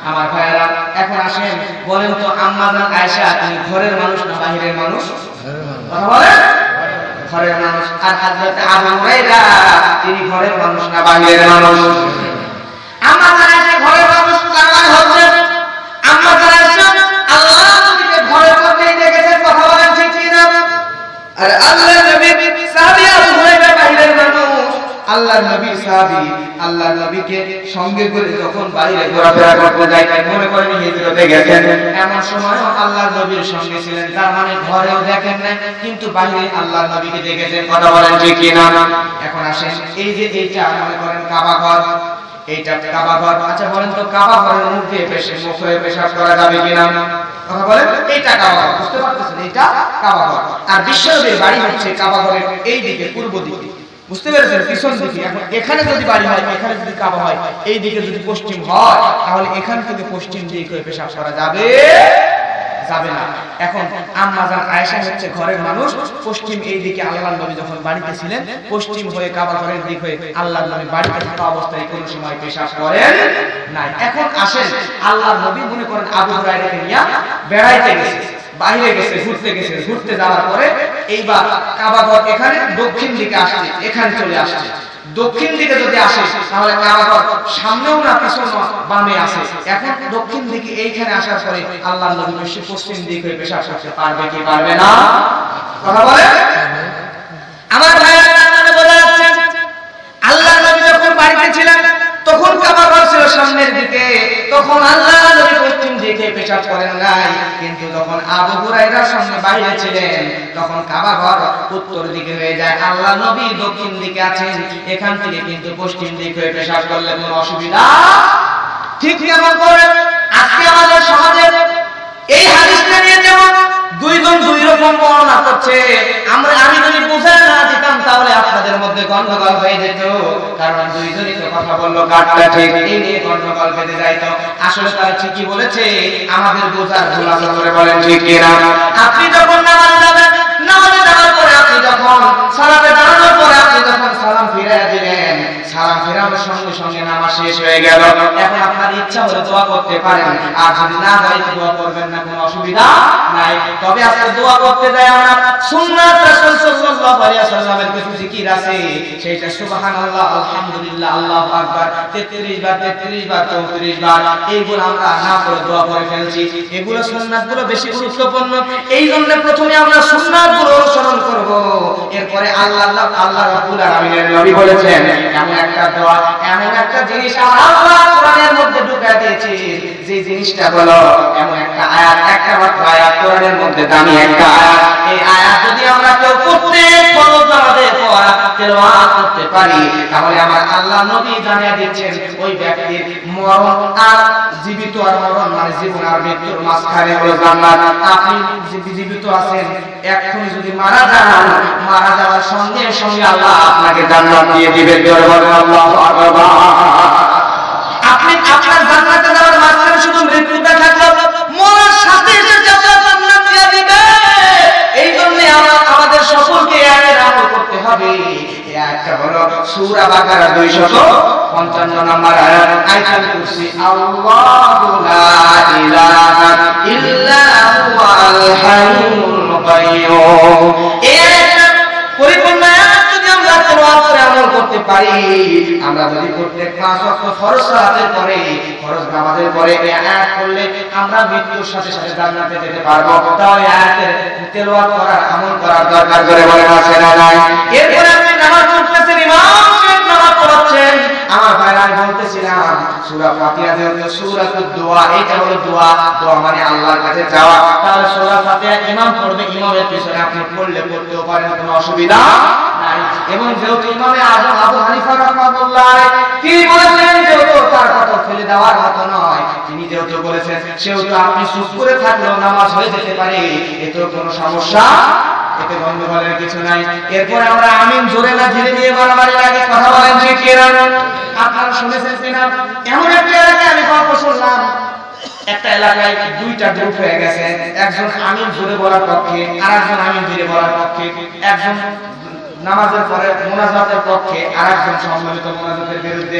আমার ভাইয়েরা, এখন আসেন বলেন তো, আম্মা জান আয়েশা তিনি ঘরের মানুষ না বাহিরের মানুষ? কথা বলেন। ঘরের মানুষ। আর হযরত আবু হুরায়রা তিনি ঘরের মানুষ না বাহিরের মানুষ? আম্মা জান আয়েশা ঘরের মানুষ। তার মানে হচ্ছে আম্মা জান আয়েশা আল্লাহর নবীকে ঘরের মধ্যেই দেখেছেন। কথা বলেন ঠিক কিনা? আর আল্লাহর নবী সাহাবী আবু হুরায়রা বাহিরের মানুষ। আল্লাহর নবীর সাহাবী আল্লাহর নবীকে সঙ্গে করে যখন বাইরে ঘোরাফেরা করতে যাইতেন, মনে করেন হিজরতে গেছেন, এমন সময় আল্লাহর নবীর সঙ্গে ছিলেন। তার মানে ঘরেও দেখেন না, কিন্তু বাইরে আল্লাহর নবীকে দেখেছেন। কথা বলেন ঠিক কিনা? এখন আসেন, এই যে এইটা মনে করেন কাবা ঘর, এইটা কাবা ঘর। আচ্ছা বলেন তো, কাবা ঘরের মধ্যে মুখ হয়ে পেশাব করা যাবে কিনা? কথা বলেন। এইটা কাবা ঘর, বুঝতে পারতেছেন? এইটা কাবা ঘর। আর বিশ্বনবীর বাড়ি হচ্ছে কাবা ঘরের এই দিকে, পূর্ব দিকে, বুঝতে পেরেছেন? পিছন দিকে। এখন এখানে যদি বাড়ি হয়, এখানে যদি কাবা হয়, এই দিকে যদি পশ্চিম হয়, তাহলে এখান থেকে পশ্চিম দিকে পেশাব করা যাবে? যাবে না। এখন আম্মা জান আয়েশা হচ্ছে ঘরের মানুষ, পশ্চিম এই দিকে আল্লাহর নবী যখন বাড়িতে ছিলেন পশ্চিম হয়ে কাবা ঘরের দিক হয়ে আল্লাহর নবী বাড়িতে থাকা অবস্থায় কোনো সময় পেশাব করেন নাই। এখন আসেন আল্লাহর নবী মনে করেন আবু হুরায়রাকে নিয়ে বেড়াইতে গেছে, বাইরে গেছে, ঘুরতে যাওয়ার পরে এইবার কাবা ঘর এখানে দক্ষিণ দিকে আসছে, এখানে চলে আসছে। দক্ষিণ দিকে যদি আসে তাহলে কাবা ঘর সামনেও না পিছনে বামে আসে। এখন দক্ষিণ দিকে এইখানে আসার পরে আল্লাহর নবী পশ্চিম দিক হয়ে পেশাব করতে পারবে কি পারবে না? কথা বলে আমার ভাইরা, মানে বোঝা যাচ্ছে আল্লাহর নবী যখন বাড়িতে ছিলেন তখন কাবা ঘর ছিল সামনের দিকে, তখন আল্লাহর নবী পশ্চিম দিকে পেশাব করেন নাই। কিন্তু যখন আবু হুরায়রার সঙ্গে বাইরে ছিলেন তখন কাবা ঘর উত্তর দিকে হয়ে যায়, আল্লাহর নবী দক্ষিণ দিকে আছেন, এখান থেকে কিন্তু পশ্চিম দিকে হয়ে পেশাব করলে কোনো অসুবিধা ঠিক কেমন করে আজকে আমাদের সমাজে এই হাদিসটা নিয়ে যেমন দুইজন দুই রকম বর্ণনা করছে। আমি যদি বুঝে না দিতাম তাহলে আপনাদের মধ্যে গন্ডগোল হয়ে যেত, কারণ দুইজনই তো কথা বললো কাটটা ঠিক, এই নিয়ে গন্ডগোল বেঁধে যাইতো। আসলে তারা ঠিকই বলেছে, আমাদের বোঝার ভুল আছে করে বলেন ঠিক কিনা? আপনি যখন নামাজে যাবেন, নামাজে যাওয়ার পরে আপনি যখন সালাতে দাঁড়ানোর পরে আপনি যখন সালাম ফিরিয়ে দিলেন, সালাম ফেরানোর সঙ্গে সঙ্গে নামাজ শেষ হয়ে গেল। এখন আপনার ইচ্ছা হলে দোয়া করতে পারেন, আর যদি না হয় দোয়া করবেন না, কোনো অসুবিধা নাই। তবে আজকে দোয়া করতে যাই আমরা সুন্নাত রাসূল সাল্লাল্লাহু আলাইহি ওয়াসাল্লামের কিছু জিকির আছে, সেটা সুবহানাল্লাহ, আলহামদুলিল্লাহ, আল্লাহু আকবার 33 বার 34 বার এইগুলো আমরা না করে দোয়া করে ফেলছি। এগুলো সুন্নাতগুলো বেশি গুরুত্বপূর্ণ, এই জন্য প্রথমে আমরা সুন্নাতগুলো অনুসরণ করব, এরপরে আল্লাহ রাব্বুল আলামিনের নবী বলেছেন এমন একটা দোয়া, এমন একটা জিনিস আল্লাহ কোরআনের মধ্যে ঢুকিয়ে দিয়েছে, যে জিনিসটা হলো এমন একটা আয়াত, একটা মাত্র আয়াত কোরআনের মধ্যে দামি একটা আয়াত। এই আয়াত যদি আমরা কেউ প্রত্যেক ফরজ নামাজের পর তেলাওয়াত করতে পারি তাহলে আমার আল্লাহ নবী জানিয়ে দিচ্ছেন ওই ব্যক্তির মরণ আর জীবিত আর মরণ মানে জীবন আর মৃত্যুর মাঝখানে হলো জান্নাত। আপনি জীবিত আছেন, এখনই যদি মারা যান, মারা যাওয়ার সঙ্গে সঙ্গে আল্লাহ আপনাকে জান্নাত দিয়ে দিবেন। আল্লাহু আকবার। আপনি আপনার জান্নাতে যাওয়ার মাঝখানে শুধু মৃত্যুটা থাকলো, মরার সাথে সাথে আল্লাহ জান্নাত দিয়ে দিবে। এই জন্য আমাদের সকলকে আয়াতের আমল করতে হবে। এই আয়াতটা হলো সূরা বাকারা 255 নম্বর আয়াত, আয়াতুল কুরসি, আল্লাহু লা ইলাহা ইল্লা হুয়াল হাইয়ুল কাইয়্যুম। এই আয়াতটা পরিপূর্ণ আয়াত যদি আমরা তেলাওয়াত করে আমল করতে পারি, আমরা যদি প্রত্যেক 5 ওয়াক্ত ফরজ সালাতের পরে, ফরজ নামাজের পরে এই আয়াত পড়লে আমরা মৃত্যুর সাথে সাথে জান্নাতে যেতে পারবো। তাহলে আয়াতের তেলাওয়াত করার আমল করার দরকার করে বলেন আছে না নাই? এরপরে আপনি নামাজ পড়তেছেন, ইমাম সাহেব নামাজ পড়াচ্ছেন, আমার ভাইরা আমি বলতেছিলাম সূরা ফাতিহা যেহেতু সূরাতুদ দোয়া, এটা হলো দোয়া, দোয়া মানে আল্লাহর কাছে যাওয়া। তাহলে সূরা ফাতিহা ইমাম পড়বে, ইমামের পিছনে আপনি পড়তেও পারেন, কোনো অসুবিধা নাই। এবং যেহেতু ইমামে আযম আবু হানিফা রাহমাতুল্লাহ তিনি বলেছেন যেহেতু তার কথা ফেলে দেওয়ার মতো নয়, তিনি যেহেতু বলেছেন সেহেতু আপনি চুপ করে থাকলেও নামাজ হয়ে যেতে পারে, এতে কোনো সমস্যা, এতে গন্ডগোলের কিছু নাই। এরপরে আমরা আমিন জোরে না ধীরে ধীরে বারবার লাগে কথা বলেন ঠিক কিনা? আপনারা শুনেছেন কিনা? এমন একটা এলাকায় আমি গল্প শুনলাম, একটা এলাকায় দুইটা গ্রুপ হয়ে গেছে, একজন আমিন জোরে বলার পক্ষে আর একজন আমিন ধীরে বলার পক্ষে, একজন নামাজের পরে মুনাজাতের পক্ষে আর একজন সম্মিলিত মুনাজাতের বিরুদ্ধে।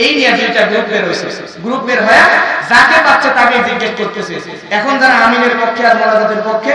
এই নিয়ে দুইটা গ্রুপ বের হয়েছে। গ্রুপ বের হয়ে যাকে পাচ্ছে তাকে জিজ্ঞেস করতেছে। এখন যারা আমিনের পক্ষে আর মুনাজাতের পক্ষে,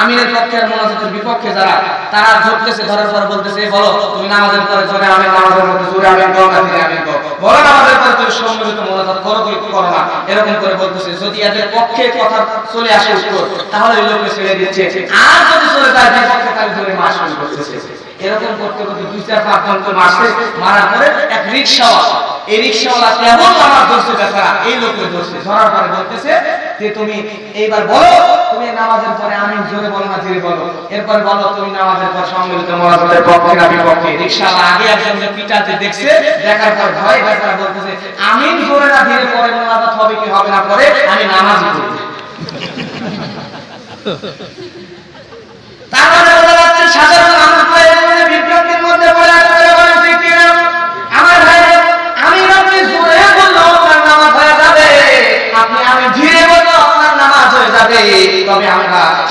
আমিনের পক্ষে আর মুনাজাতের বিপক্ষে যারা, তারা ধরতেছে, ধরার পর বলতেছে বলো তুমি নামাজের পরে জোরে আমিন, নামাজের মধ্যে জোরে আমিন করো না ধীরে আমিন করো, বলো নামাজের পরে তুমি সম্মিলিত মুনাজাত করো কি করো না, এরকম করে বলতেছে। যদি এদের পক্ষে কথা চলে আসে উত্তর তাহলে ওই লোককে ছেড়ে দিচ্ছে, আর যদি চলে যায় বিপক্ষে তাহলে ধরে মাস শুরু করতেছে। এরকম করতে করতে 2-4-5 ঘন্টা মাসে মারার পরে এক রিকশাওয়ালা, এই রিকশাওয়ালা কেমন আমার ধরছে বেচারা, এই লোকের ধরছে, ধরার পরে বলতেছে যে তুমি এইবার বলো তুমি নামাজের পরে আমিন জোরে বলো না ধীরে বলো, এরপরে বলো তুমি নামাজের পর সম্মিলিত মুনাজাতের পক্ষে না বিপক্ষে। রিকশাওয়ালা আগে একজনকে পিটাতে দেখছে, দেখার পর ভয় বেচারা বলতেছে আমিন জোরে না ধীরে পরে মুনাজাত হবে কি হবে না পরে আমি নামাজ পড়ব। তার মানে বলা যাচ্ছে সাধারণ মানুষ বিভ্রান্তির মধ্যে পড়ে আছে। আমার ভাই আমি আপনি জোরে বললো আপনার নামাজ হয়ে যাবে, আপনি আমি ধীরে বললো আপনার নামাজ হয়ে যাবে।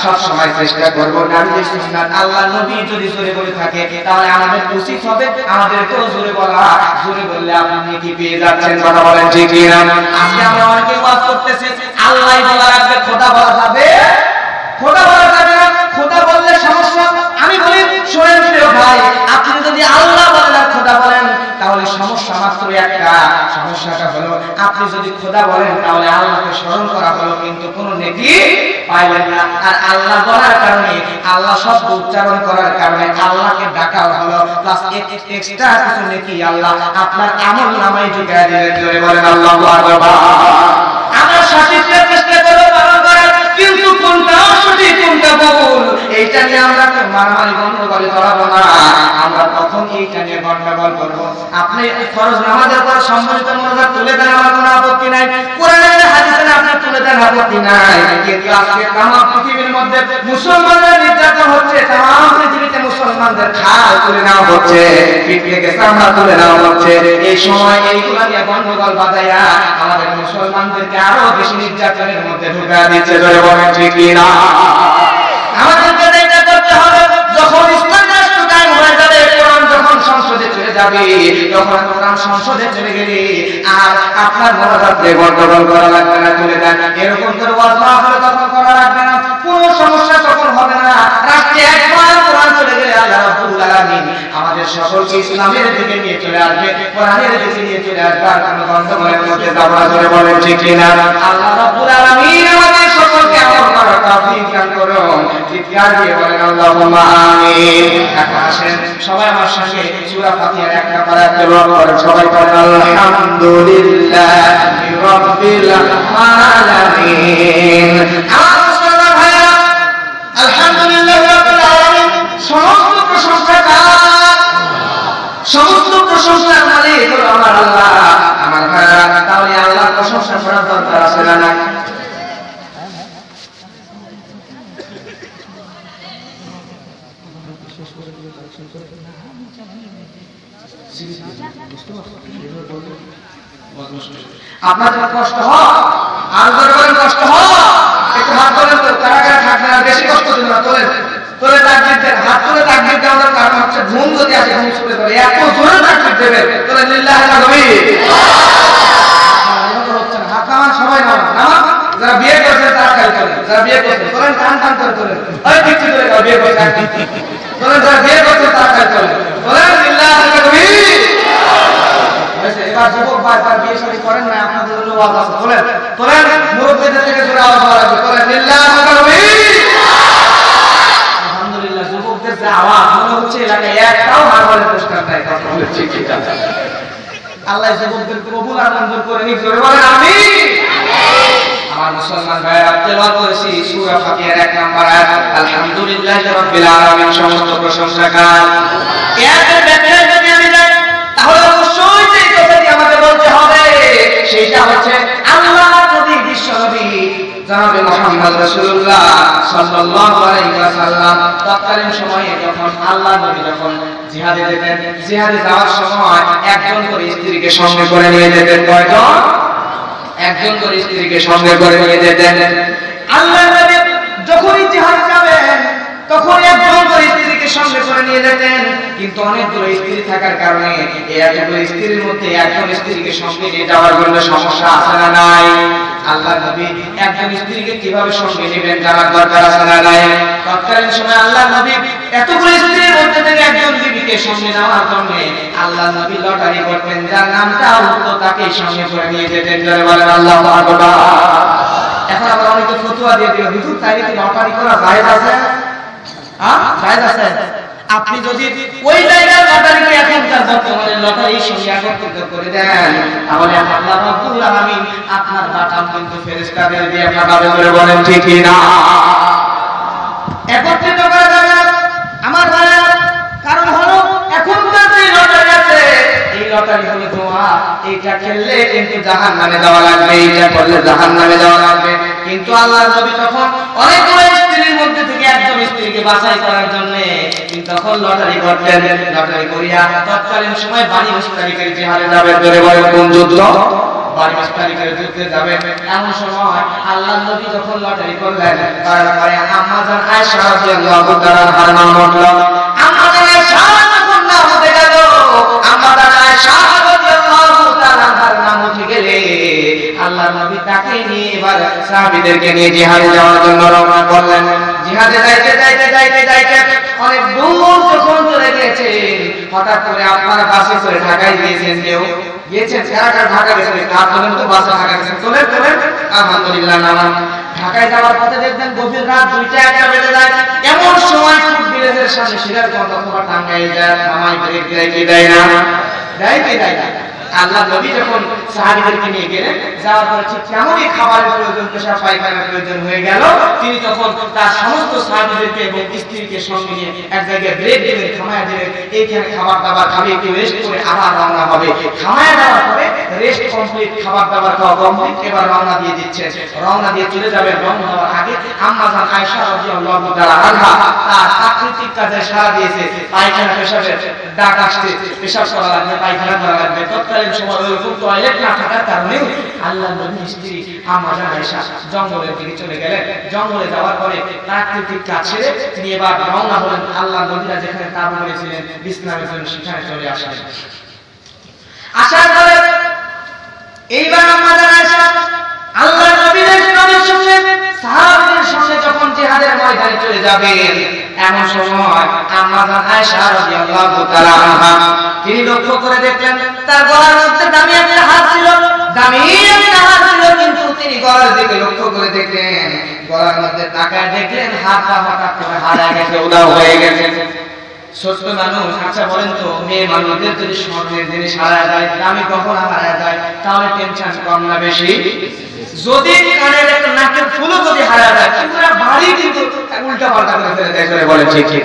সব সময় চেষ্টা করব নারীদের সুন্নাত আল্লাহ নবী যদি জোরে বলে থাকে তাহলে আমাদের উচিত হবে আমাদেরকেও জোরে বলা। জোরে বললে আপনি নেকি পেয়ে যাচ্ছেন, কথা বলেন ঠিক কি না? আজকে আমরা অনেকে ওয়াজ করতেছি, আল্লাহই বলা রাখবে, খোদা বলা যাবে? খোদা বলা যাবে না। খোদা বললে সমস্যা। আমি বলি শোনেন প্রিয় ভাই, আপনি যদি আল্লাহ বলেন আর খোদা বলেন তাহলে সমস্যা মাত্র একটা। সমস্যাটা হলো আপনি যদি খোদা বলেন তাহলে আল্লাহকে স্মরণ করা হলো কিন্তু কোনো নেকি পাইলেন না। আর আল্লাহ বলার কারণে, আল্লাহ শব্দ উচ্চারণ করার কারণে আল্লাহকে ডাকা হলো, প্লাস এক্সট্রা কিছু নেকি আল্লাহ আপনার আমল নামায় ঢুকিয়ে দিলেন। জোরে বলেন আল্লাহু আকবার। আমরা সঠিকটা চেষ্টা করব পালন করার, কিন্তু কোনটা সঠিক কোনটা ভুল এইটা নিয়ে আমরা মারামারি গন্ডগোলে জড়াবো না। আমরা প্রথম এইটা নিয়ে গন্ডগোল করবো। আপনি ফরজ নামাজের পর সম্মিলিত মোনাজাত তুলে দেন, আমার কোনো আপত্তি নাই। কোরআনের হাদিসে আপনি তুলে দেন, আপত্তি নাই। কিন্তু আজকে তাম পৃথিবীর মধ্যে মুসলমানদের নির্যাতন হচ্ছে, তাম পৃথিবীতে মুসলমানদের খাল তুলে নেওয়া হচ্ছে, পিঠ থেকে চামড়া তুলে নেওয়া হচ্ছে। এই সময় এইগুলা নিয়ে গন্ডগোল বাজাইয়া আমাদের মুসলমানদেরকে আরো বেশি নির্যাতনের মধ্যে ঢুকা দিচ্ছে। জোরে বলেন ঠিক কি না? আমাদেরকে এটা করতে হবে, যখন ইসলাম রাষ্ট্র কায়েম হয়ে যাবে, কোরআন যখন সংসদে চলে যাবে, তখন কোরআন সংসদে চলে গেলে আর আপনার মোনাজাতে গন্ডগোল করা লাগবে না, তুলে দেন এরকম করে ওয়াজ না হলে তখন করা লাগবে না, কোনো সমস্যা তখন হবে না। রাষ্ট্রে একবার কোরআন চলে গেলে আল্লাহ রাব্বুল আলামিন আমাদের সকলকে ইসলামের দিকে নিয়ে চলে আসবে, কোরআনের দিকে নিয়ে চলে আসবে, আর কোনো গন্ডগোলের মধ্যে যাব না। জোরে বলেন ঠিক কি না? আল্লাহ রাব্বুল আলামিন আমাদের সকলকে আমল করার তৌফিক দান করুন। চিৎকার দিয়ে বলেন আল্লাহুম্মা আমিন। এখন আসেন সবাই আমার সঙ্গে সূরা ফাতিহার একটা পারা তেলাওয়াত করেন। সবাই বলেন আলহামদুলিল্লাহি রাব্বিল আলামিন। আমার মুসলমান ভাইরা, আলহামদুলিল্লাহি রাব্বিল আলামিন। সমস্ত প্রশংসা কার? সমস্ত প্রশংসার মালিক হলো আমার আল্লাহ। আমার ভাইরা, তাহলে আল্লাহর প্রশংসা করার দরকার আছে না? না? আপনাদের কষ্ট হয়, আর জোরে কষ্ট হয়, একটু হাত তোলেন তো, কারা কারা থাকবেন আর বেশি কষ্ট দিন না, তোলেন তোলে তাকবীর দেন, হাত তুলে তাকবীর দেওয়ার কারণ হচ্ছে ঘুম যদি আসে ঘুম ছুটে পড়ে, এত জোরে তাকবীর দেবেন, তোলে লিল্লাহি তাকবীর। হাত নামান সবাই নামান, যারা বিয়ে করছেন তারা খালি তোলেন, যারা বিয়ে করছেন তোলেন, টান টান করে তোলেন, ওই দিচ্ছি তোলে বিয়ে করছেন তোলেন, যারা বিয়ে করছেন তারা খালি তোলেন, তোলেন লিল্লাহি তাকবীর। এবার যুবক ভাই তার বিয়ে শাদী করেন না, আপনাদের জন্য ওয়াজ আছে, তোলেন তোলেন, মুরব্বিদের থেকে জোরে আওয়াজ করা লাগবে, তোলেন লিল্লাহি তাকবীর। আলহামদুলিল্লাহ, যুবকদের যে আওয়াজ মনে হচ্ছে এলাকায় একটাও হারবালের পুরস্কার নাই, কথা বলে ঠিক ঠিক আছে। আল্লাহ যুবকদের কবুল আর মঞ্জুর করে নিক, জোরে বলেন আমিন। আমার মুসলমান ভাইরা, তেলাওয়াত করেছি সূরা ফাতিহার 1 নম্বর আয়াত, আলহামদুলিল্লাহি রাব্বিল আলামিন। সমস্ত প্রশংসা কার? এর ব্যাখ্যা যদি আমি যাই তাহলে অবশ্যই যে কথাটি আমাদের বলতে হবে সেটা হচ্ছে আল্লাহ নবী বিশ্বনবী জনাবে মুহাম্মদ রাসূলুল্লাহ সাল্লাল্লাহু আলাইহি ওয়াসাল্লাম তৎকালীন সময়ে যখন আল্লাহ নবী যখন জিহাদে যেতেন, জিহাদে যাওয়ার সময় একজন করে স্ত্রীকে সঙ্গে করে নিয়ে যেতেন। কয়জন? একজন করে স্ত্রীকে সঙ্গে করে নিয়ে যেতেন। আল্লাহ নবী যখনই জিহাদে যাবেন তখন একজন করে স্ত্রীকে সঙ্গে করে নিয়ে যেতেন, কিন্তু অনেকগুলো স্ত্রী থাকার কারণে এতগুলো স্ত্রীর মধ্যে একজন স্ত্রীকে সঙ্গে নিয়ে যাওয়ার জন্য সমস্যা আছে না নাই? আল্লাহ নবী একজন স্ত্রীকে কিভাবে সঙ্গে নেবেন জানার দরকার আছে না নাই? তৎকালীন সময় আল্লাহ নবী এতগুলো স্ত্রীর মধ্যে থেকে একজন বিবিকে সঙ্গে নেওয়ার জন্য আল্লাহ নবী লটারি করতেন, যার নামটা উঠতো তাকে সঙ্গে করে নিয়ে যেতেন। জোরে বলেন আল্লাহু আকবার। এখন আবার অনেকে ফতোয়া দিয়ে দিল, হুজুর তাইলে কি লটারি করা জায়েজ আছে? জায়েজ আছে। আপনি যদি ওই জায়গার লটারিকে এখনকার বর্তমানে লটারির সঙ্গে একত্রিত করে দেন তাহলে আল্লাহ রাব্বুল আলামিন আপনার বাটাম কিন্তু ফেরেশতাদের দিয়ে পাঠাবে। বলে বলেন ঠিক কি না? একত্রিত করা যাবে না আমার ভাইরা, কারণ হলো এখনকার যে লটারি আছে এই লটারি হলো দোয়া, এইটা খেললে কিন্তু জাহান্নামে যাওয়া লাগবে, এইটা করলে জাহান্নামে যাওয়া লাগবে। কিন্তু আল্লাহ নবী তখন অনেকগুলো স্ত্রীর মধ্যে থেকে একজন স্ত্রীকে বাছাই করার জন্য তখন লটারি করতেন। লটারি করিয়া তৎকালীন সময় বানি মুশতারিকের জিহাদে যাবে। ধরে বলেন কোন যুদ্ধ? 42 তারিখের যুদ্ধে যাবে। এমন সময় আল্লাহর নবী যখন লটারি করলেন, তারপরে আম্মা জান আয়েশা রাদিয়াল্লাহু তাআলা তার নাম উঠল। আম্মা জান আয়েশা যখন নাম উঠে গেল, আম্মা জান আয়েশা রাদিয়াল্লাহু তাআলা তার নাম উঠে গেলে আল্লাহর নবী তাকে নিয়ে এবার সাহাবীদেরকে নিয়ে জিহাদে যাওয়ার জন্য রওনা করলেন। জিহাদে যাইতে যাইতে যাইতে যাইতে অনেক দূর যখন চলে গেছে, হঠাৎ করে আপনারা বাসে করে ঢাকায় গিয়েছেন, কেউ গিয়েছেন কারা ঢাকা গেছেন, কার বলেন তো বাসে ঢাকা গেছেন, চলেন চলেন আলহামদুলিল্লাহ নামান। ঢাকায় যাওয়ার পথে দেখবেন গভীর রাত 2টা-1টা বেজে যায়। এমন সময় ফুট ব্রিজের সামনে সিরাজগঞ্জ অথবা টাঙ্গাইল যায়, থামাই ব্রেক দেয় কি দেয় না? দেয় কি দেয় না? আল্লাহ নবী যখন সাহাবীদেরকে নিয়ে গেলেন, যাওয়ার পরে ঠিক কেমনই খাবারের প্রয়োজন, পেশাব পায়খানার প্রয়োজন হয়ে গেল, তিনি তখন তার সমস্ত সাহাবীদেরকে এবং স্ত্রীকে সঙ্গে নিয়ে এক জায়গায় ব্রেক দিলেন, থামায়া দিলেন, এইখানে খাবার দাবার খাবে, একটু রেস্ট করে আবার রওনা হবে। থামায়া দেওয়ার পরে রেস্ট কমপ্লিট, খাবার দাবার খাওয়া কমপ্লিট, এবার রওনা দিয়ে দিচ্ছে। রওনা দিয়ে চলে যাবে। রওনা হওয়ার আগে আম্মা জান আয়েশা রাদিয়াল্লাহু তাআলা আনহা তার প্রাকৃতিক কাজে সাড়া দিয়েছে। পায়খানা পেশাবের ডাক আসছে, পেশাব করা লাগবে, পায়খানা করা লাগবে। তৎকালীন সময় ওইরকম টয়লেট না থাকার কারণে আল্লাহর নবীর স্ত্রী আম্মা জান আয়েশা জঙ্গলের দিকে চলে গেলেন। জঙ্গলে যাওয়ার পরে প্রাকৃতিক কাজ ছেড়ে তিনি এবার রওনা হলেন। আল্লাহর নবীরা যেখানে তাবু করেছিলেন বিশ্রামের জন্য, সেখানে চলে আসলেন। আসার পরে এইবার আম্মা জান আয়েশা আল্লাহর নবীর সঙ্গে সাহাবীদের সঙ্গে যখন জিহাদের ময়দানে চলে যাবেন, এমন সময় আম্মা জান আয়েশা রাদিয়াল্লাহু তাআলা আনহা তিনি লক্ষ্য করে দেখলেন তার গলার মধ্যে দামি একটা হার ছিল, দামি একটা হার ছিল, কিন্তু তিনি গলার দিকে লক্ষ্য করে দেখলেন, গলার মধ্যে তাকায় দেখলেন হাতটা হঠাৎ করে হারায় গেছে, উধাও হয়ে গেছে। ছোট্ট মানুষ, আচ্ছা বলেন তো, মেয়ে মানুষদের যদি স্বর্ণের জিনিস হারায় যায়, দামি গহনা হারায় যায়, তাহলে টেনশন কম না বেশি? যদি কানের একটা নাকের ফুলও যদি হারায় যায়, পুরো বাড়ি কিন্তু উল্টা পাল্টা করে ফেলে দেয়। বলে ঠিক ঠিক।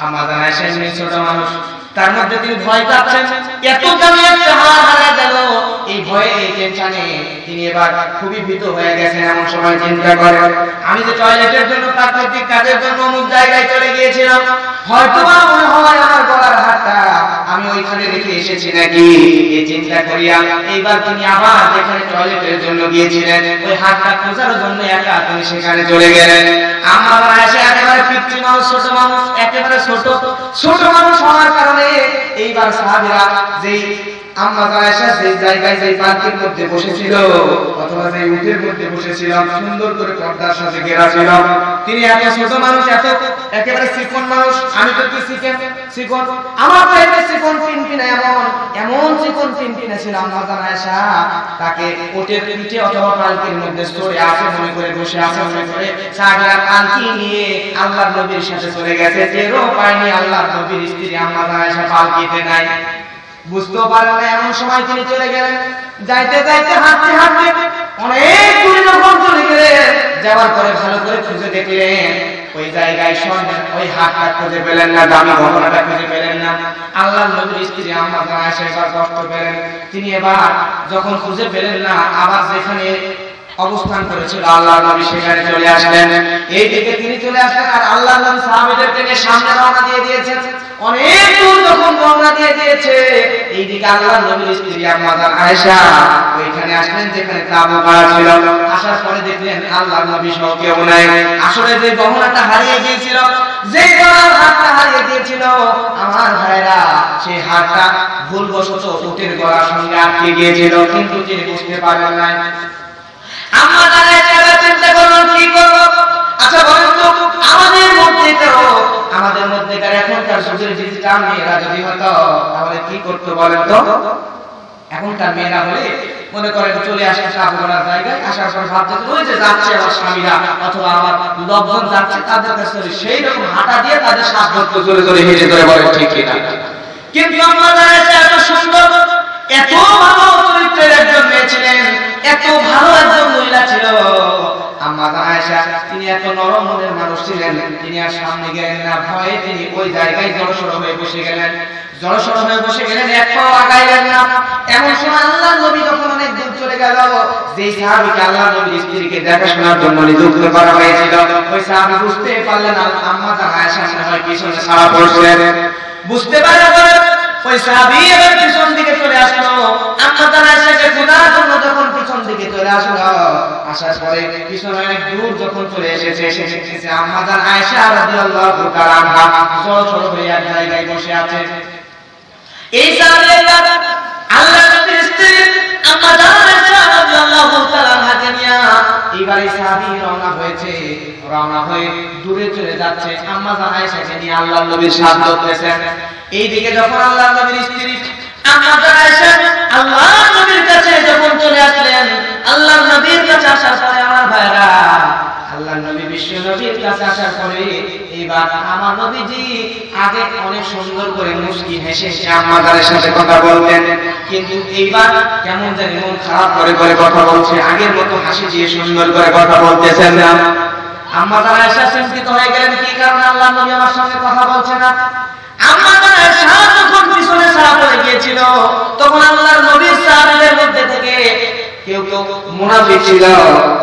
আম্মা জান আয়েশা ছোট মানুষ, তার মধ্যে তিনি ভয় পাচ্ছেন, এত দামি একটা হার হারা গেল। এই ভয়ে, এই টেনশনে তিনি এবার খুবই ভীত হয়ে গেছেন। এমন সময় চিন্তা করেন, আমি যে টয়লেটের জন্য, প্রাকৃতিক কাজের জন্য অমুক জায়গায় চলে গিয়েছিলাম, হয়তো বা মনে হয় আমার গলার হারটা আমি ওইখানে রেখে এসেছি নাকি, এই চিন্তা করিয়া এইবার তিনি আবার যেখানে টয়লেটের জন্য গিয়েছিলেন, ওই হারটা খোঁজার জন্য একা তিনি সেখানে চলে গেলেন। আম্মা জান আয়েশা একেবারে পিচ্চি মানুষ, ছোট মানুষ, একেবারে ছোট মানুষ হওয়ার কারণে এইবার সাহাবীরা যেই আম্মা জান আয়েশা যেই জায়গায়, যেই পার্কের মধ্যে বসেছিল অথবা যেই উটের মধ্যে বসেছিল, সুন্দর করে পর্দার সাথে ঘেরা ছিল, তিনি এত ছোট মানুষ, এত একেবারে চিকন মানুষ। আমি তো কি চিকন, আমার তো এত চিকন টিনটিনা, এমন চিকন টিনটিনা ছিল। আম্মা জান আয়েশা তাকে উটের পিঠে অথবা পালকির মধ্যে চড়ে আছে মনে করে, বসে আছে মনে করে, সাহাবীরা পালকি নিয়ে আল্লাহর নবীর সাথে চলে গেছে। টেরও পায়নি আল্লাহর নবীর স্ত্রী আম্মা জান আয়েশা পালকিতে নাই, বুঝতেও পারলেন না। এমন সময় তিনি চলে গেলেন। যাইতে যাইতে হাঁটতে হাঁটতে অনেক দূরে যখন চলে গেলেন, যাওয়ার পরে ভালো করে খুঁজে দেখলেন ওই জায়গায় স্বর্ণের ওই হাতটা খুঁজে পেলেন না, দামি গহনাটা খুঁজে পেলেন না। আল্লাহর নবীর স্ত্রী আম্মা জান আয়েশা এবার কষ্ট পেলেন। তিনি এবার যখন খুঁজে পেলেন না, আবার যেখানে অবস্থান করেছিল আল্লাহর নবী সেখানে চলে আসলেন। এই দিকে তিনি চলে আসলেন, আর আল্লাহর নবী সাহাবীদেরকে নিয়ে সামনে রওনা দিয়ে দিয়েছেন। অনেক দূর যখন রওনা দিয়ে দিয়েছে, এইদিকে আল্লাহর নবীর স্ত্রী আম্মা জান আয়েশা ওইখানে আসলেন যেখানে তাবু গাড়া ছিল। আসার পরে দেখলেন আল্লাহর নবী সহ কেউ নাই। আসলে যে গহনাটা হারিয়ে গিয়েছিল, যে গলার হারটা হারিয়ে গিয়েছিল, আমার ভাইরা সেই হারটা ভুলবশত উটের গলার সঙ্গে আটকে গিয়েছিল, কিন্তু তিনি বুঝতে পারলেন না। আম্মা জান আয়েশা চিন্তা করলেন কি করব। আচ্ছা বলেন তো, আমাদের মধ্যেকার এখনকার যুগের ডিজিটাল মেয়েরা যদি হতো, তাহলে কি করতো বলেন তো? এখনকার মেয়েরা হলে মনে করেন চলে আসে সাবগোনার জায়গায়, আসার পর ভাবছে ওই যে যাচ্ছে আমার স্বামীরা অথবা আমার লোকজন যাচ্ছে, তাদের কাছে সেই রকম হাঁটা দিয়ে তাদের সাবগত জোরে জোরে হেঁটে ধরে বলে ঠিক কিনা। কিন্তু আম্মা জান আয়েশা এত সুন্দর, এত ভালো চরিত্রের একজন মেয়ে ছিলেন, এত ভালো একজন মহিলা ছিল আম্মা জান আয়েশা। তিনি এত নরম মনের মানুষ ছিলেন, তিনি আর সামনে গেলেন না, ভয়ে তিনি ওই জায়গায় জড়সড় হয়ে বসে গেলেন। এক পাও আগাইলেন না। এমন সময় আল্লাহর নবী যখন অনেক দূর চলে গেল, যে সাহাবীকে আল্লাহর নবীর স্ত্রীকে দেখাশোনার জন্য নিযুক্ত করা হয়েছিল, ওই সাহাবী বুঝতে পারলেন আম্মা জান আয়েশা মনে হয় পিছনে ছাড়া পড়ছেন। বুঝতে পারলেন ওই সাহাবী এবার পিছন দিকে চলে আসলো। আম্মা জান আয়েশাকে খোঁজার জন্য যখন পিছন দিকে চলে আসলো, আসার পরে পিছনে অনেক দূর যখন চলে এসেছে, এসে দেখতেছে আম্মা জান আয়েশা রাদিয়াল্লাহু তাআলা আনহা জড়সড় হয়ে এক জায়গায় বসে আছে। এই সাহাবীরা আল্লাহর নবীর স্ত্রী আম্মা জান আয়েশা রাদিয়াল্লাহু তাআলা আনহাকে নিয়ে এবারে সাহাবী রওনা হয়ে দূরে চলে যাচ্ছে। আম্মা জান আয়েশাকে নিয়ে আল্লাহর নবীর সাথ করতেছেন। এইদিকে যখন আল্লাহর নবীর স্ত্রী আম্মা জান আয়েশা আল্লাহর নবীর কাছে যখন চলে আসলেন, আল্লাহর নবীর কাছে আসার পরে আমার ভাইরা, আল্লাহর নবী বিশ্ব নবীর কাছে আসার পরে এবার আমার নবীজি আগে অনেক সুন্দর করে মুস্কি হেসে আম্মা জানের সাথে কথা বলতেন, কিন্তু এইবার কেমন জানি মন খারাপ করে করে কথা বলছে, আগের মতো হাসি দিয়ে সুন্দর করে কথা বলতেছেন না। আম্মা জান আয়েশা চিন্তিত হয়ে গেলেন, কি কারণে আল্লাহর নবী আমার সঙ্গে কথা বলছে না। আম্মা জান আয়েশা যখন পিছনে সারা পড়ে গিয়েছিল, তখন আল্লাহর নবীর সাহাবীদের মধ্যে থেকে কেউ কেউ মুনাফিক ছিল,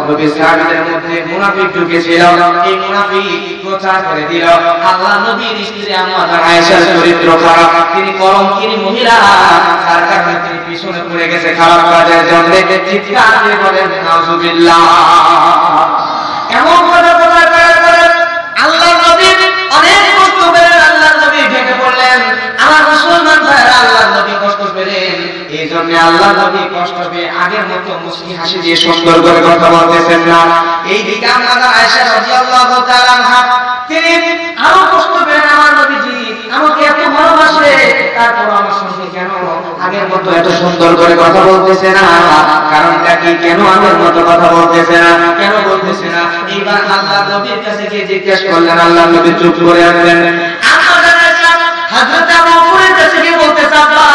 নবীর সাহাবীদের মধ্যে মুনাফিক ঢুকেছিল। এই মুনাফিক প্রচার করে দিল আল্লাহর নবীর স্ত্রী আম্মা জান আয়েশার চরিত্র খারাপ, তিনি কলঙ্কিনী মহিলা, তার কারণে তিনি পিছনে পড়ে গেছে খারাপ কাজের জন্য। চিৎকার দিয়ে বলেন নাউজুবিল্লাহ। এমন কথা প্রচার করে আল্লাহর নবী অনেক কষ্ট পেলেন, আল্লাহর নবী ভেঙে পড়লেন। আমার মুসলমান ভাইরা, আল্লাহর নবী কষ্ট পেলেন, এই জন্য আল্লাহর নবী কষ্ট পেয়ে আগের মতো মুস্কি হাসি দিয়ে সুন্দর করে কথা বলতেছেন না। এই দিকে আম্মা জান আয়েশা রাদিয়াল্লাহু তাআলা আনহা তিনি আরো কষ্ট পেলেন, আমার নবীজি আমাকে এত ভালোবাসে, তারপর আমার সঙ্গে কেন আগের মতো এত সুন্দর করে কথা বলতেছে না, কারণটা কি, কেন আগের মতো কথা বলতেছে না, কেন বলতেছে না। এইবার আল্লাহর নবীর কাছে গিয়ে জিজ্ঞেস করলেন, আল্লাহর নবী চুপ করে আছেন। আম্মা জান আয়েশা হযরত আবু বকরের কাছে গিয়ে বলতেছে, আব্বা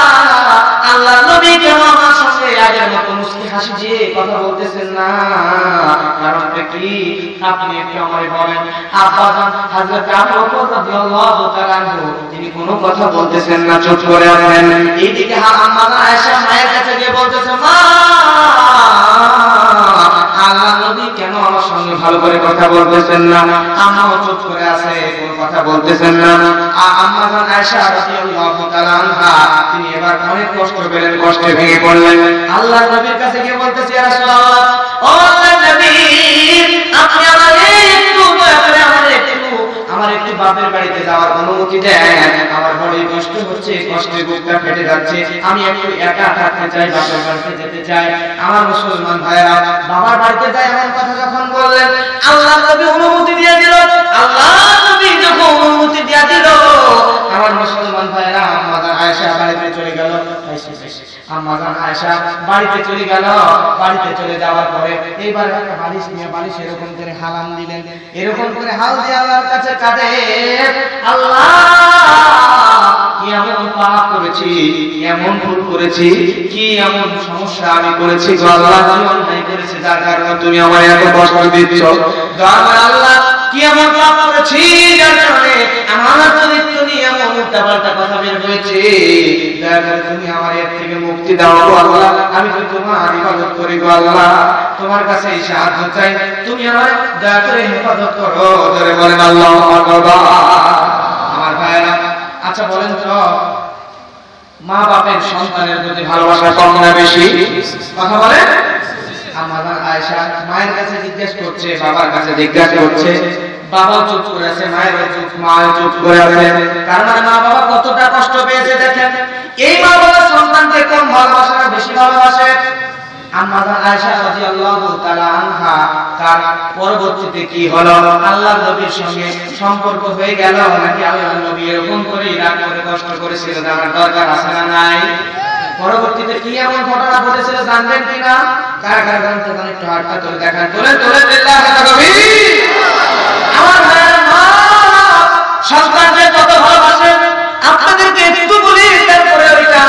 আল্লাহর নবী কেন আমার সঙ্গে আগের মতো মুস্কি হাসি দিয়ে কথা বলতেছেন না, কারণটা কি, আপনি একটু আমায় বলেন। আব্বা জান হযরত আবু বকর রাদিয়াল্লাহু তাআলা আনহু তিনি কোনো কথা বলতেছেন না, চুপ করে আছেন। এইদিকে আম্মা জান আয়েশা মায়ের কাছে গিয়ে বলতেছে, মা আল্লাহর নবী কেন আমার সঙ্গে ভালো করে কথা বলতেছেন না। আম্মাও চুপ করে আছে, কোনো কথা বলতেছেন না। আম্মা জান আয়েশা রাদিয়াল্লাহু তাআলা আনহা তিনি এবার অনেক কষ্ট পেলেন, কষ্টে ভেঙে পড়লেন। আল্লাহর নবীর কাছে গিয়ে বলতেছে, ইয়া রাসূলুল্লাহ, ও আল্লাহর নবী আপনি আমাকে একটু দয়া করে আমার একটু বাপের বাড়িতে যাওয়ার অনুমতি দেন, আমার বড়ই কষ্ট হচ্ছে, কষ্টে বুকটা ফেটে যাচ্ছে, আমি একটু একা থাকতে চাই, বাপের বাড়িতে যেতে চাই। আমার মুসলমান ভাইরা, বাবার বাড়িতে যাই এমন কথা যখন বললেন, আল্লাহর নবী অনুমতি দিয়ে দিল। আল্লাহর নবী যখন অনুমতি দিয়ে দিল, আমার মুসলমান ভাইরা আম্মা জান আয়েশা বাড়িতে চলে গেল। আম্মা জান আয়েশা বাড়িতে চলে গেল। বাড়িতে চলে যাওয়ার পরে এইবার একটা বালিশ নিয়ে বালিশ এরকম করে হালাম দিলেন, এরকম করে হাল দিয়ে আল্লাহর কাছে কাঁদে, আল্লাহ কি এমন পাপ করেছি, এমন ভুল করেছি, কি এমন সমস্যা আমি করেছি গো আল্লাহ, কি অন্যায় করেছি যার কারণে তুমি আমার এত কষ্ট দিচ্ছ। আল্লাহ কি এমন পাপ করেছি যার কারণে আমার চরিত্র নিয়ে এমন উল্টাপাল্টা কথা বের হয়েছে, দয়া করে তুমি আমার এর থেকে মুক্তি দাও গো আল্লাহ, আমি তো তোমার ইবাদত করি গো আল্লাহ, তোমার কাছে এই সাহায্য চাই, তুমি আমার দয়া করে হেফাজত করো। ধরে বলেন আল্লাহু আকবার। আমার ভাইরা, আচ্ছা বলেন তো, মা বাপের সন্তানের প্রতি ভালোবাসা কম না বেশি? কথা বলেন। আম্মা জান আয়েশা মায়ের কাছে জিজ্ঞেস করছে, বাবার কাছে জিজ্ঞেস করছে, বাবাও চুপ করে আছে, মায়ের চুপ করে আছে। কারণ মা বাবা কতটা কষ্ট পেয়েছে দেখেন। এই মা বাবা সন্তানকে কম ভালোবাসে না বেশি ভালোবাসে? আম্মা জান আয়েশা রাদিয়াল্লাহু তাআলা আনহা তার পরবর্তীতে কি হলো, আল্লাহর নবীর সঙ্গে সম্পর্ক হয়ে গেল নাকি আল্লাহর নবী এরকম করে রাগ করে কষ্ট করেছিল, জানার দরকার আছে না নাই? পরবর্তীতে কি এমন ঘটনা ঘটেছিল জানবেন কিনা? কার কার জানতে চান একটু হাতটা তুলে দেখান। তোলেন বিল্লাহি তাকবীর। আমার ভাইরা, মা সন্তানকে কত ভালোবাসেন আপনাদেরকে একটু বলি, তারপরে ওইটা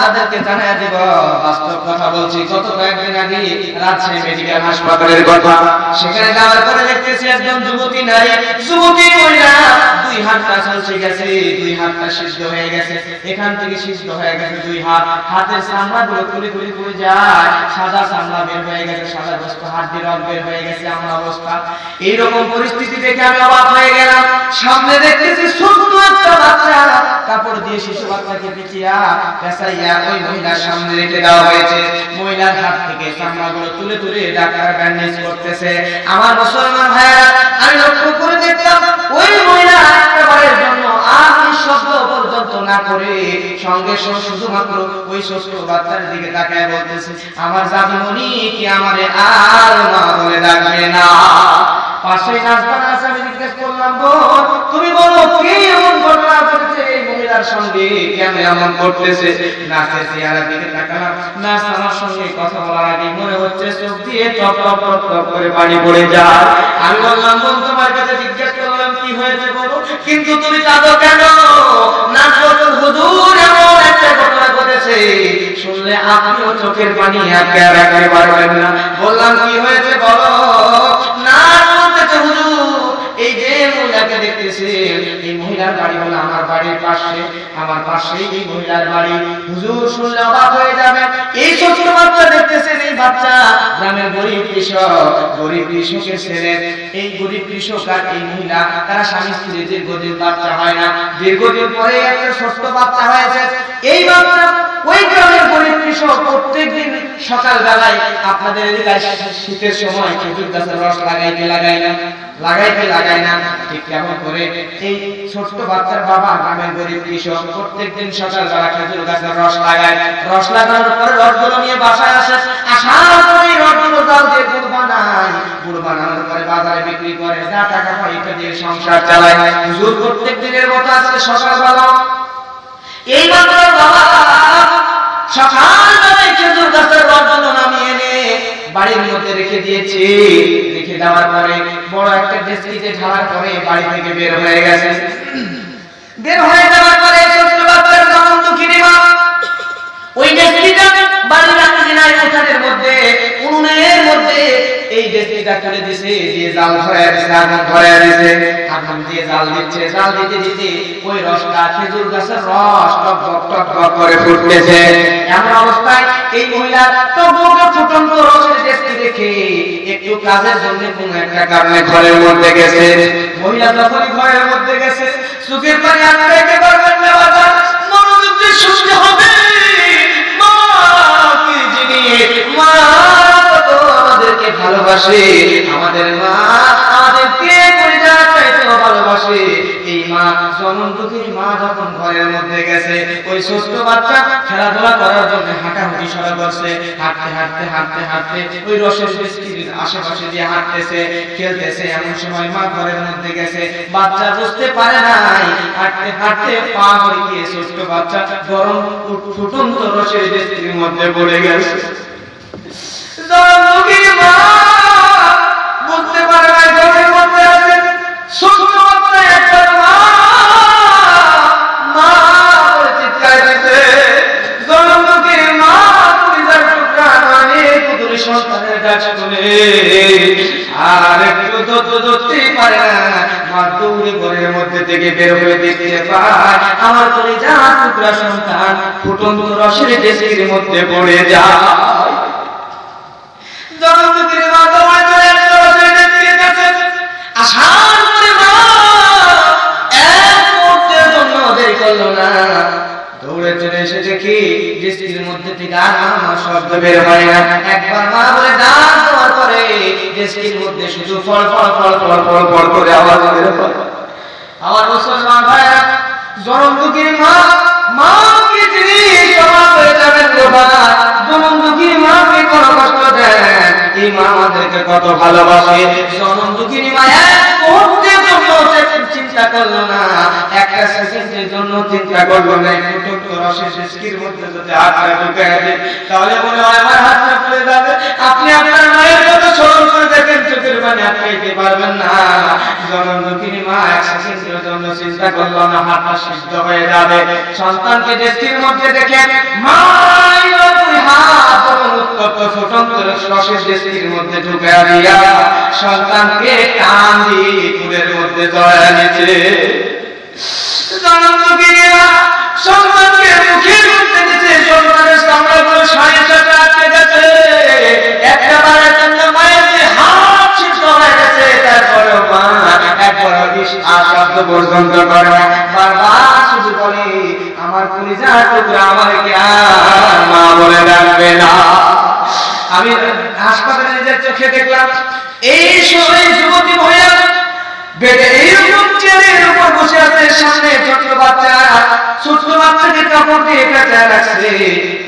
আপনাদেরকে জানাই দেব, বাস্তব কথা বলছি। গত কয়েকদিন আগে রাজশাহী মেডিকেল হাসপাতালের কথা, সেখানে যাওয়ার পরে দেখতেছি একজন যুবতী নারী, যুবতী মহিলা, দুই হাতটা চলছে গেছে, দুই হাতটা সিদ্ধ হয়ে গেছে, এখান থেকে সিদ্ধ হয়ে গেছে দুই হাত, হাতের চামড়াগুলো তুলে তুলে পড়ে যায়, সাদা চামড়া বের হয়ে গেছে, সাদা গোস্ত, হাত দিয়ে রক বের হয়ে গেছে, এমন অবস্থা। এইরকম পরিস্থিতি দেখে আমি অবাক হয়ে গেলাম। সামনে দেখতেছি ছোট্ট একটা বাচ্চা, কাপড় দিয়ে শিশু বাচ্চাকে পিছিয়া পেঁচাইয়া ওই মহিলার সামনে রেখে দেওয়া হয়েছে। মহিলার হাত থেকে চামড়াগুলো তুলে তুলে ডাক্তার ব্যান্ডেজ করতেছে। আমার মুসলমান ভাইরা, আমি লক্ষ্য করে দেখলাম ওই মহিলা একবারের জন্য আর শব্দ পর্যন্ত না করে সঙ্গে সঙ্গে শুধুমাত্র ওই ছোট্ট বাচ্চার দিকে তাকায় বলতেছে, আমার জাদুমণি কি আমারে আর মা বলে ডাকবে না? পাশে নাচবানা আছে, আমি জিজ্ঞেস করলাম, বোন তুমি বলো কি এমন ঘটনা ঘটেছে এই মহিলার সঙ্গে, কেন এমন করতেছে? নাচের চেহারার দিকে তাকালাম, নাচ আমার সঙ্গে কথা বলার আগে মনে হচ্ছে চোখ দিয়ে টপ টপ টপ টপ করে পানি পড়ে যায়। আমি বললাম, বোন তোমার কাছে জিজ্ঞেস করলাম কি হয়েছে বলো, কিন্তু তুমি কাঁদো কেন? নাচ বলতো হুজুর এমন একটা ঘটনা ঘটেছে, শুনলে আপনিও চোখের পানি আটকে রাখতে পারবেন না। বললাম কি হয়েছে বলো? না বলতেছে হুজুর, এই যে মহিলাকে দেখতেছে, এই মহিলার বাড়ি হলো আমার বাড়ির পাশে, আমার পাশেই এই মহিলার বাড়ি। হুজুর শুনলে অবাক হয়ে যাবে, এই ছোট্ট বাচ্চা দেখতেছেন, এই বাচ্চা গ্রামের গরিব কৃষক, গরিব কৃষকের ছেলে। এই গরিব কৃষক আর এই মহিলা তারা স্বামী স্ত্রী, দীর্ঘদিন বাচ্চা হয় না, দীর্ঘদিন পরে একটা ছোট্ট বাচ্চা হয়েছে। এই বাচ্চা ওই গ্রামের গরিব কৃষক প্রত্যেকদিন সকাল বেলায় আপনাদের এলাকায় শীতের সময় খেজুর গাছের রস লাগাই না, ঠিক কেমন করে এই ছোট্ট বাচ্চার বাবা গ্রামের গরিব কৃষক প্রত্যেকদিন সকাল বেলা খেজুর গাছের রস লাগায়। রস লাগানোর পরে রসগুলো নিয়ে বাসায় আসে, আসার পরে রসগুলো জাল দিয়ে গুড় বানায়, গুড় বানানোর পরে বাজারে বিক্রি করে, যা টাকা পায় এটা দিয়ে সংসার চালায়। হুজুর প্রত্যেক দিনের মতো আজকে সকালবেলা এই বাচ্চার বাবা সকালবেলায় খেজুর গাছের রসগুলো নামিয়ে এনে বাড়ির মধ্যে রেখে দিয়েছে। রেখে দেওয়ার পরে বড় একটা ডেস্কিতে ঢালার পরে বাড়ি থেকে বের হয়ে গেছে। বের হয়ে যাওয়ার পরে ছোট্ট বাচ্চার যখন দুঃখিনী মা ওই ডেস্কিটা বাড়ির আঙিনায় উঠানের মধ্যে, উনুনের মধ্যে এই ডেস্কিটা তুলে দিছে, দিয়ে জাল ধরে দিছে, আগুন ধরে দিছে, আগুন দিয়ে জাল দিচ্ছে, জাল দিতে দিতে ওই রসটা খেজুর গাছের রস টক টক টক টক করে ফুটতেছে। এমন অবস্থায় এই মহিলা টকবক ফুটন্ত রসের ডেস্কি দেখে একটু কাজের জন্য কোন একটা কারণে ঘরের মধ্যে গেছে। মহিলা যখনই ঘরের মধ্যে গেছে, চোখের পানি আটকাইতে পারবেন না, বাবা মনোযোগ দিয়ে শুনতে হবে। মা কি জিনিস, মা কত আমাদেরকে ভালোবাসে, আমাদের মা আমাদেরকে পরিবার চাইতেও ভালোবাসে। এই মা জনম দুঃখীর মা যখন ঘরের মধ্যে গেছে, ওই ছোট্ট বাচ্চা খেলাধুলা করার জন্য হাঁটাহাঁটি শুরু করছে। হাঁটতে হাঁটতে হাঁটতে হাঁটতে ওই রসের ডেস্কির আশেপাশে দিয়ে হাঁটতেছে, খেলতেছে। এমন সময় মা ঘরের মধ্যে গেছে, বাচ্চা বুঝতে পারে নাই, হাঁটতে হাঁটতে পা হয়ে গিয়ে ছোট্ট বাচ্চা গরম ফুটন্ত রসের ডেস্কির মধ্যে পড়ে গেছে। জনম দুঃখীর মা বুঝতে পারে নাই ঘরের মধ্যে আছে ছোট্ট বাচ্চা, একবার মা মা বলে চিৎকার দিতে। জনম দুঃখীর মা পরিবার টুকরা মানে পুতুলের সন্তানের ডাক শুনে আর একটু ধরতেই পারে না, মা দৌড়ে ঘরের মধ্যে থেকে বের হয়ে দেখতে পায় আমার কলিজার টুকরা সন্তান ফুটন্ত রসের ডেস্কির মধ্যে পড়ে যায়। জনম দুঃখীর মা দৌড়ে চলে আসলো রসের ডেস্কির কাছে। আসার পরে মা এক মুহূর্তের জন্য দেরি করলো না, দৌড়ে চলে এসে দেখি ডেস্কির মধ্যে থেকে আর আমার শব্দ বের হয় না। একবার মা বলে ডাক দেওয়ার পরে ডেস্কির মধ্যে শুধু ফল ফল ফল ফল ফল ফল করে আওয়াজ বের হয়। আমার মুসলমান ভাইরা, জনম দুঃখীর মা মা কি জিনিস অবাক হয়ে যাবেন গো ভাই। জনম দুঃখীর মাকে কোনো কষ্ট দেন, এই মা আমাদেরকে কত ভালোবাসে। জনম দুঃখীর মা এক মুহূর্তের জন্য চিন্তা করলো না, একটা সেকেন্ডের জন্য চিন্তা করলো না, ফুটন্ত রসের ডেস্কির মধ্যে যদি হাতটা ঢুকায় দেয় তাহলে মনে হয় আমার হাতটা পড়ে যাবে। আপনি আপনার মায়ের কথা স্মরণ করে দেখেন, চোখের পানি আপনি আটকাইতে পারবেন না। জনম দুঃখিনী মা এক সেকেন্ডের জন্য চিন্তা করলো না হাতটা সিদ্ধ হয়ে যাবে। সন্তানকে ডেস্কির মধ্যে দেখে মা দুই হাত যখন উত্তপ্ত ফুটন্ত রসের ডেস্কির মধ্যে ঢুকে দিয়া সন্তানকে টান দিয়ে কুলের মধ্যে জড়ায় নিচ্ছে। জনম দুঃখিনী মা সন্তানকে মুখের মধ্যে নিচ্ছে, সন্তানের চামড়াগুলো সাড়ে সাথে আটকে গেছে। একটা বারের জন্য মায়ের যে হাত সিদ্ধ হয়ে গেছে, তারপরেও মা একবার শব্দ পর্যন্ত করে না, বারবার শুধু বলে আমার কলিজার টুকরা আমাকে আর মা বলে ডাকবে না। আমি হাসপাতালে নিজের চোখে দেখলাম এই সময় যুবতী মহিলা বেডে এইরকম চেয়ারের উপর বসে আছে, সামনে ছোট্ট বাচ্চাকে কাপড় দিয়ে পেঁচায় রাখছে।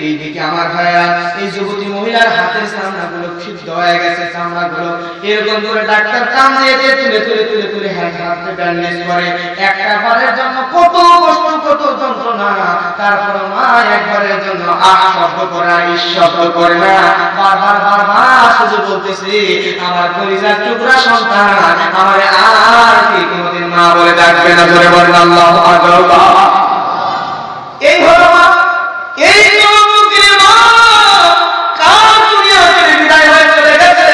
এইদিকে আমার ভাইয়া এই যুবতী মহিলার হাতের চামড়াগুলো ক্ষিপ্ত হয়ে গেছে, চামড়াগুলো এরকম করে ডাক্তার কান দিয়ে তুলে তুলে তুলে তুলে হাতে ব্যান্ডেজ করে। একটা বারের জন্য কত কষ্ট, কত যন্ত্রণা, তারপর মা একবারের জন্য আহ শব্দ করে না, ইস শব্দ করে না, বারবার বারবার শুধু বলতেছে আমার কলিজার টুকরা সন্তান আমার আর কি কোনোদিন মা বলে ডাকবে না। ধরে বলেন আল্লাহু আকবার। এই হলো মা, এই জনমুখী মা কার দুনিয়া থেকে বিদায় হয়ে চলে গেছে।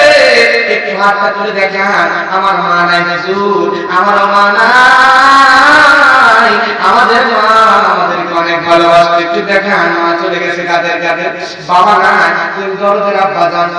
একটু হাতটা তুলে দেখেন, আমার মা নাই হুজুর, আমার মা নাই, আমাদের মা আমাদেরকে অনেক ভালোবাসতো। একটু দেখেন মা চলে গেছে কাদের কাদের, বাবা নাই, দরদের আব্বা জান।